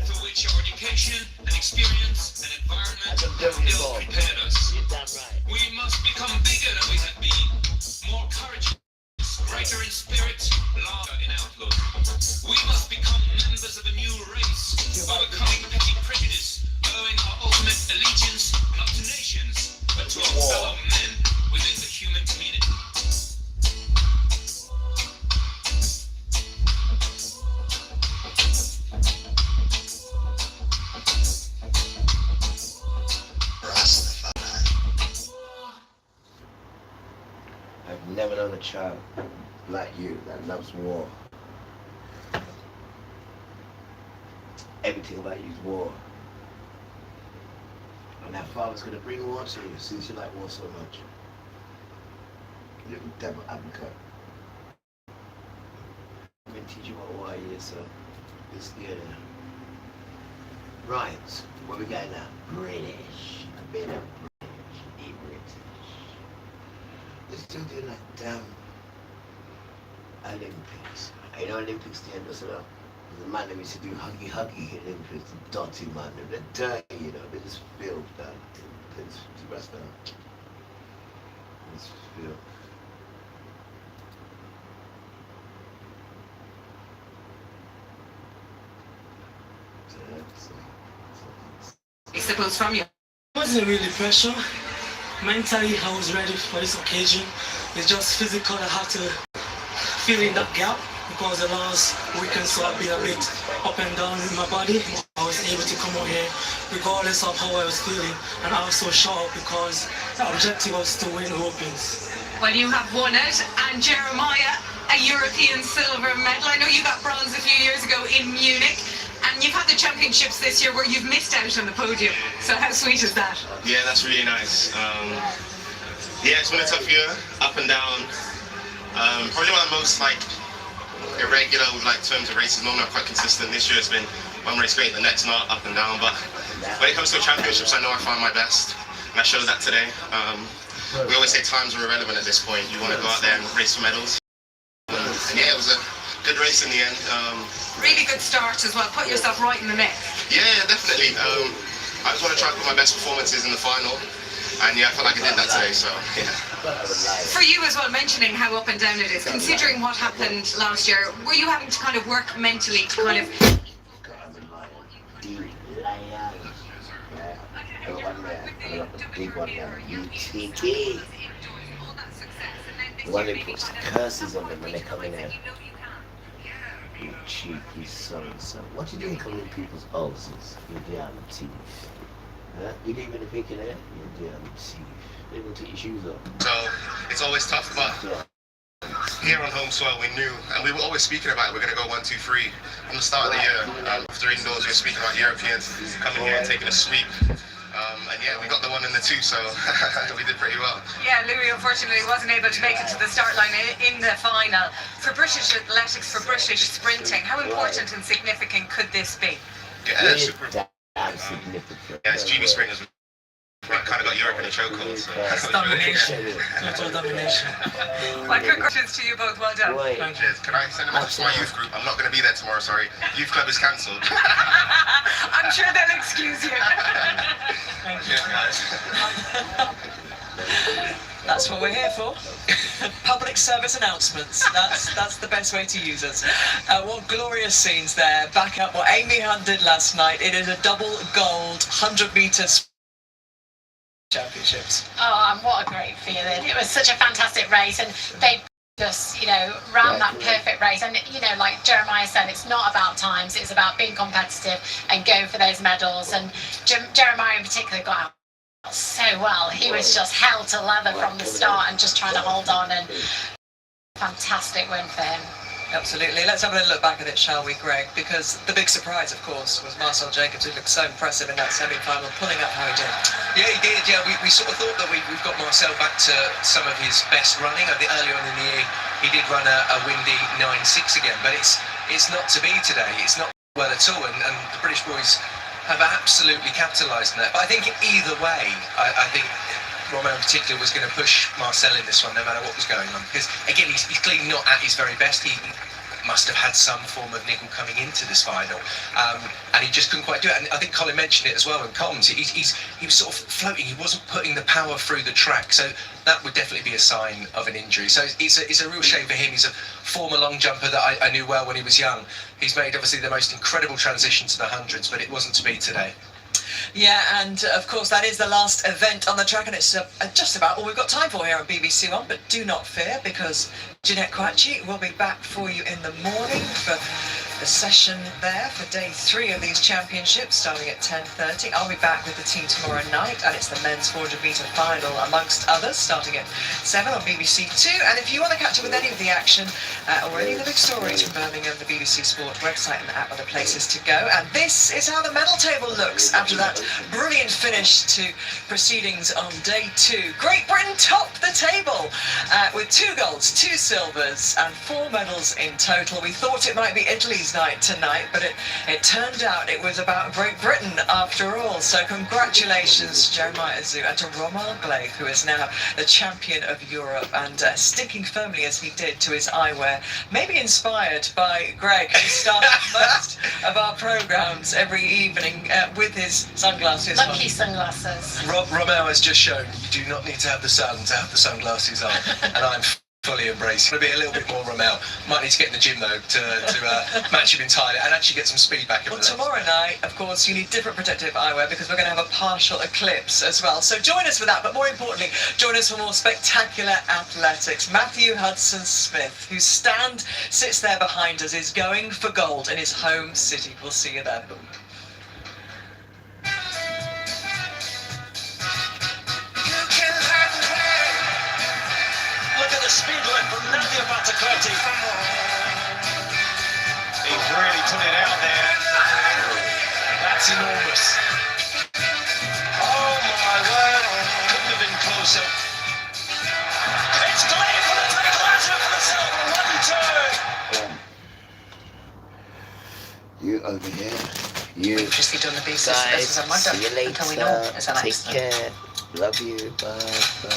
Speaker 8: for which our education and experience and environment ill prepared us. We must become bigger than we have been, more courageous, greater in spirit, larger in outlook. We must become members of a new race, overcoming petty prejudice, owing our ultimate allegiance not to nations, but to our fellow men within the human community.
Speaker 1: I've never known a child like you that loves war. Everything about you is war. And that father's going to bring war to you since you like war so much. Little devil advocate. I'm going to teach you what war is, so it's good. Right, where we going now? British. I've been a British. Eat British. They're still doing that damn Olympics. You know Olympics the end of it. The man that used to do huggy Olympics, the dirty man, they're dirty, you know, they just filth that. It's the rest of it. It's filth.
Speaker 5: I suppose from you.
Speaker 9: It wasn't really pressure. Mentally, I was ready for this occasion. It's just physical. I had to fill in that gap because the last weekend, so I've been a bit up and down in my body. I was able to come out here regardless of how I was feeling, and I was so sharp because the objective was to win the Opens.
Speaker 5: Well, you have won it, and Jeremiah, a European silver medal. I know you got bronze a few years ago in Munich, and you've had the championships this year where you've missed out on the podium. So how sweet is that?
Speaker 10: Yeah, that's really nice. Yeah, it's been a tough year, up and down. Probably one of the most irregular with terms of races. Normally I'm quite consistent. This year it's been one race great, the next not, up and down. But when it comes to championships, I know I find my best, and I showed that today. We always say times are irrelevant at this point. You want to go out there and race for medals. And yeah, it was a good race in the end.
Speaker 5: Really good start as well. Put yourself right in the mix.
Speaker 10: Yeah, definitely. I just want to try and put my best performances in the final. And yeah, I felt like I did that today, so yeah.
Speaker 5: For you as well, mentioning how up and down it is, considering what happened last year, were you having to kind of work mentally to kind of...
Speaker 1: One who puts curses on them when they come in here. You cheeky so-and-so. What you doing coming in people's houses? You damn thief. Huh? You didn't even think in there? You damn thief. They will take your shoes off.
Speaker 10: So it's always tough, but here on home soil we knew, and we were always speaking about it, we're going to go 1, 2, 3 from the start of the year. After indoors we were speaking about Europeans coming here and taking a sweep. And yeah, we got the 1 and the 2, so we did pretty well.
Speaker 5: Yeah, Louis unfortunately wasn't able to make it to the start line in the final. For British athletics, for British sprinting, how important and significant could this be?
Speaker 10: Yeah, super
Speaker 1: Significant.
Speaker 10: Yeah, it's GB sprinters. We kind of got Europe in a chokehold. So
Speaker 9: Domination. Total domination.
Speaker 5: Well, congratulations to you both. Well done.
Speaker 10: Cheers. Can I send a message to my youth group? I'm not going to be there tomorrow, sorry. Youth club is cancelled.
Speaker 5: I'm sure they'll excuse you.
Speaker 10: Cheers, guys.
Speaker 11: That's what we're here for. Public service announcements. That's the best way to use us. What glorious scenes there. Back up what Amy Hunt did last night. It is a double gold 100 metres championships.
Speaker 12: Oh, and what a great feeling. It was such a fantastic race, and they just, ran that perfect race. And, like Jeremiah said, it's not about times, it's about being competitive and going for those medals. And Jeremiah in particular got out so well. He was just held to leather from the start and just trying to hold on, and fantastic win for him.
Speaker 11: Absolutely. Let's have a little look back at it, shall we, Greg? Because the big surprise, of course, was Marcel Jacobs, who looked so impressive in that semi-final, pulling up how he did.
Speaker 13: Yeah, he did. Yeah, we sort of thought that we've got Marcel back to some of his best running. I think earlier on in the year, he did run a windy 9.6 again, but it's not to be today. It's not well at all, and the British boys have absolutely capitalised on that. But I think either way, I think Romeo in particular was going to push Marcel in this one, no matter what was going on. Because again, he's clearly not at his very best. He must have had some form of niggle coming into this final, and he just couldn't quite do it. And I think Colin mentioned it as well in comms. He was sort of floating. He wasn't putting the power through the track, so that would definitely be a sign of an injury. So it's a real shame for him. He's a former long jumper that I knew well when he was young. He's made obviously the most incredible transition to the hundreds, but it wasn't to be today.
Speaker 11: Yeah, and of course that is the last event on the track, and it's just about all we've got time for here on BBC One. But do not fear, because Jeanette Quachi will be back for you in the morning for the session there for day 3 of these championships, starting at 10:30. I'll be back with the team tomorrow night, and it's the men's 400-metre final, amongst others, starting at 7 on BBC 2. And if you want to catch up with any of the action or any of the big stories from Birmingham, the BBC Sport website and app are the places to go. And this is how the medal table looks after that brilliant finish to proceedings on day 2. Great Britain topped the table with 2 golds, 2 silvers and 4 medals in total. We thought it might be Italy's night tonight, but it turned out it was about Great Britain after all. So congratulations to Jeremiah Azu and to Romain Gleig, who is now the champion of Europe, and sticking firmly as he did to his eyewear, maybe inspired by Greg, who started most of our programmes every evening with his sunglasses on.
Speaker 12: Lucky sunglasses.
Speaker 13: Romain has just shown you do not need to have the sun to have the sunglasses on, and I'm fully embracing. It'll be a little bit more Romain. Might need to get in the gym though to match him entirely and actually get some speed back in.
Speaker 11: Well, tomorrow night, of course, you need different protective eyewear because we're going to have a partial eclipse as well. So join us for that, but more importantly, join us for more spectacular athletics. Matthew Hudson-Smith, whose stand sits there behind us, is going for gold in his home city. We'll see you then.
Speaker 2: Look at the speed limit from Nadia Battaglietti. He's really put it out there. That's enormous. Oh my word. Couldn't have been closer. It's Gleig for the tackle, for the silver. 1-2.
Speaker 1: You over here. You
Speaker 11: We've just done the
Speaker 1: guys.
Speaker 11: business.
Speaker 1: See you later.
Speaker 11: Until we know it's an
Speaker 1: Take
Speaker 11: accident.
Speaker 1: care. Love you. Bye. Bye.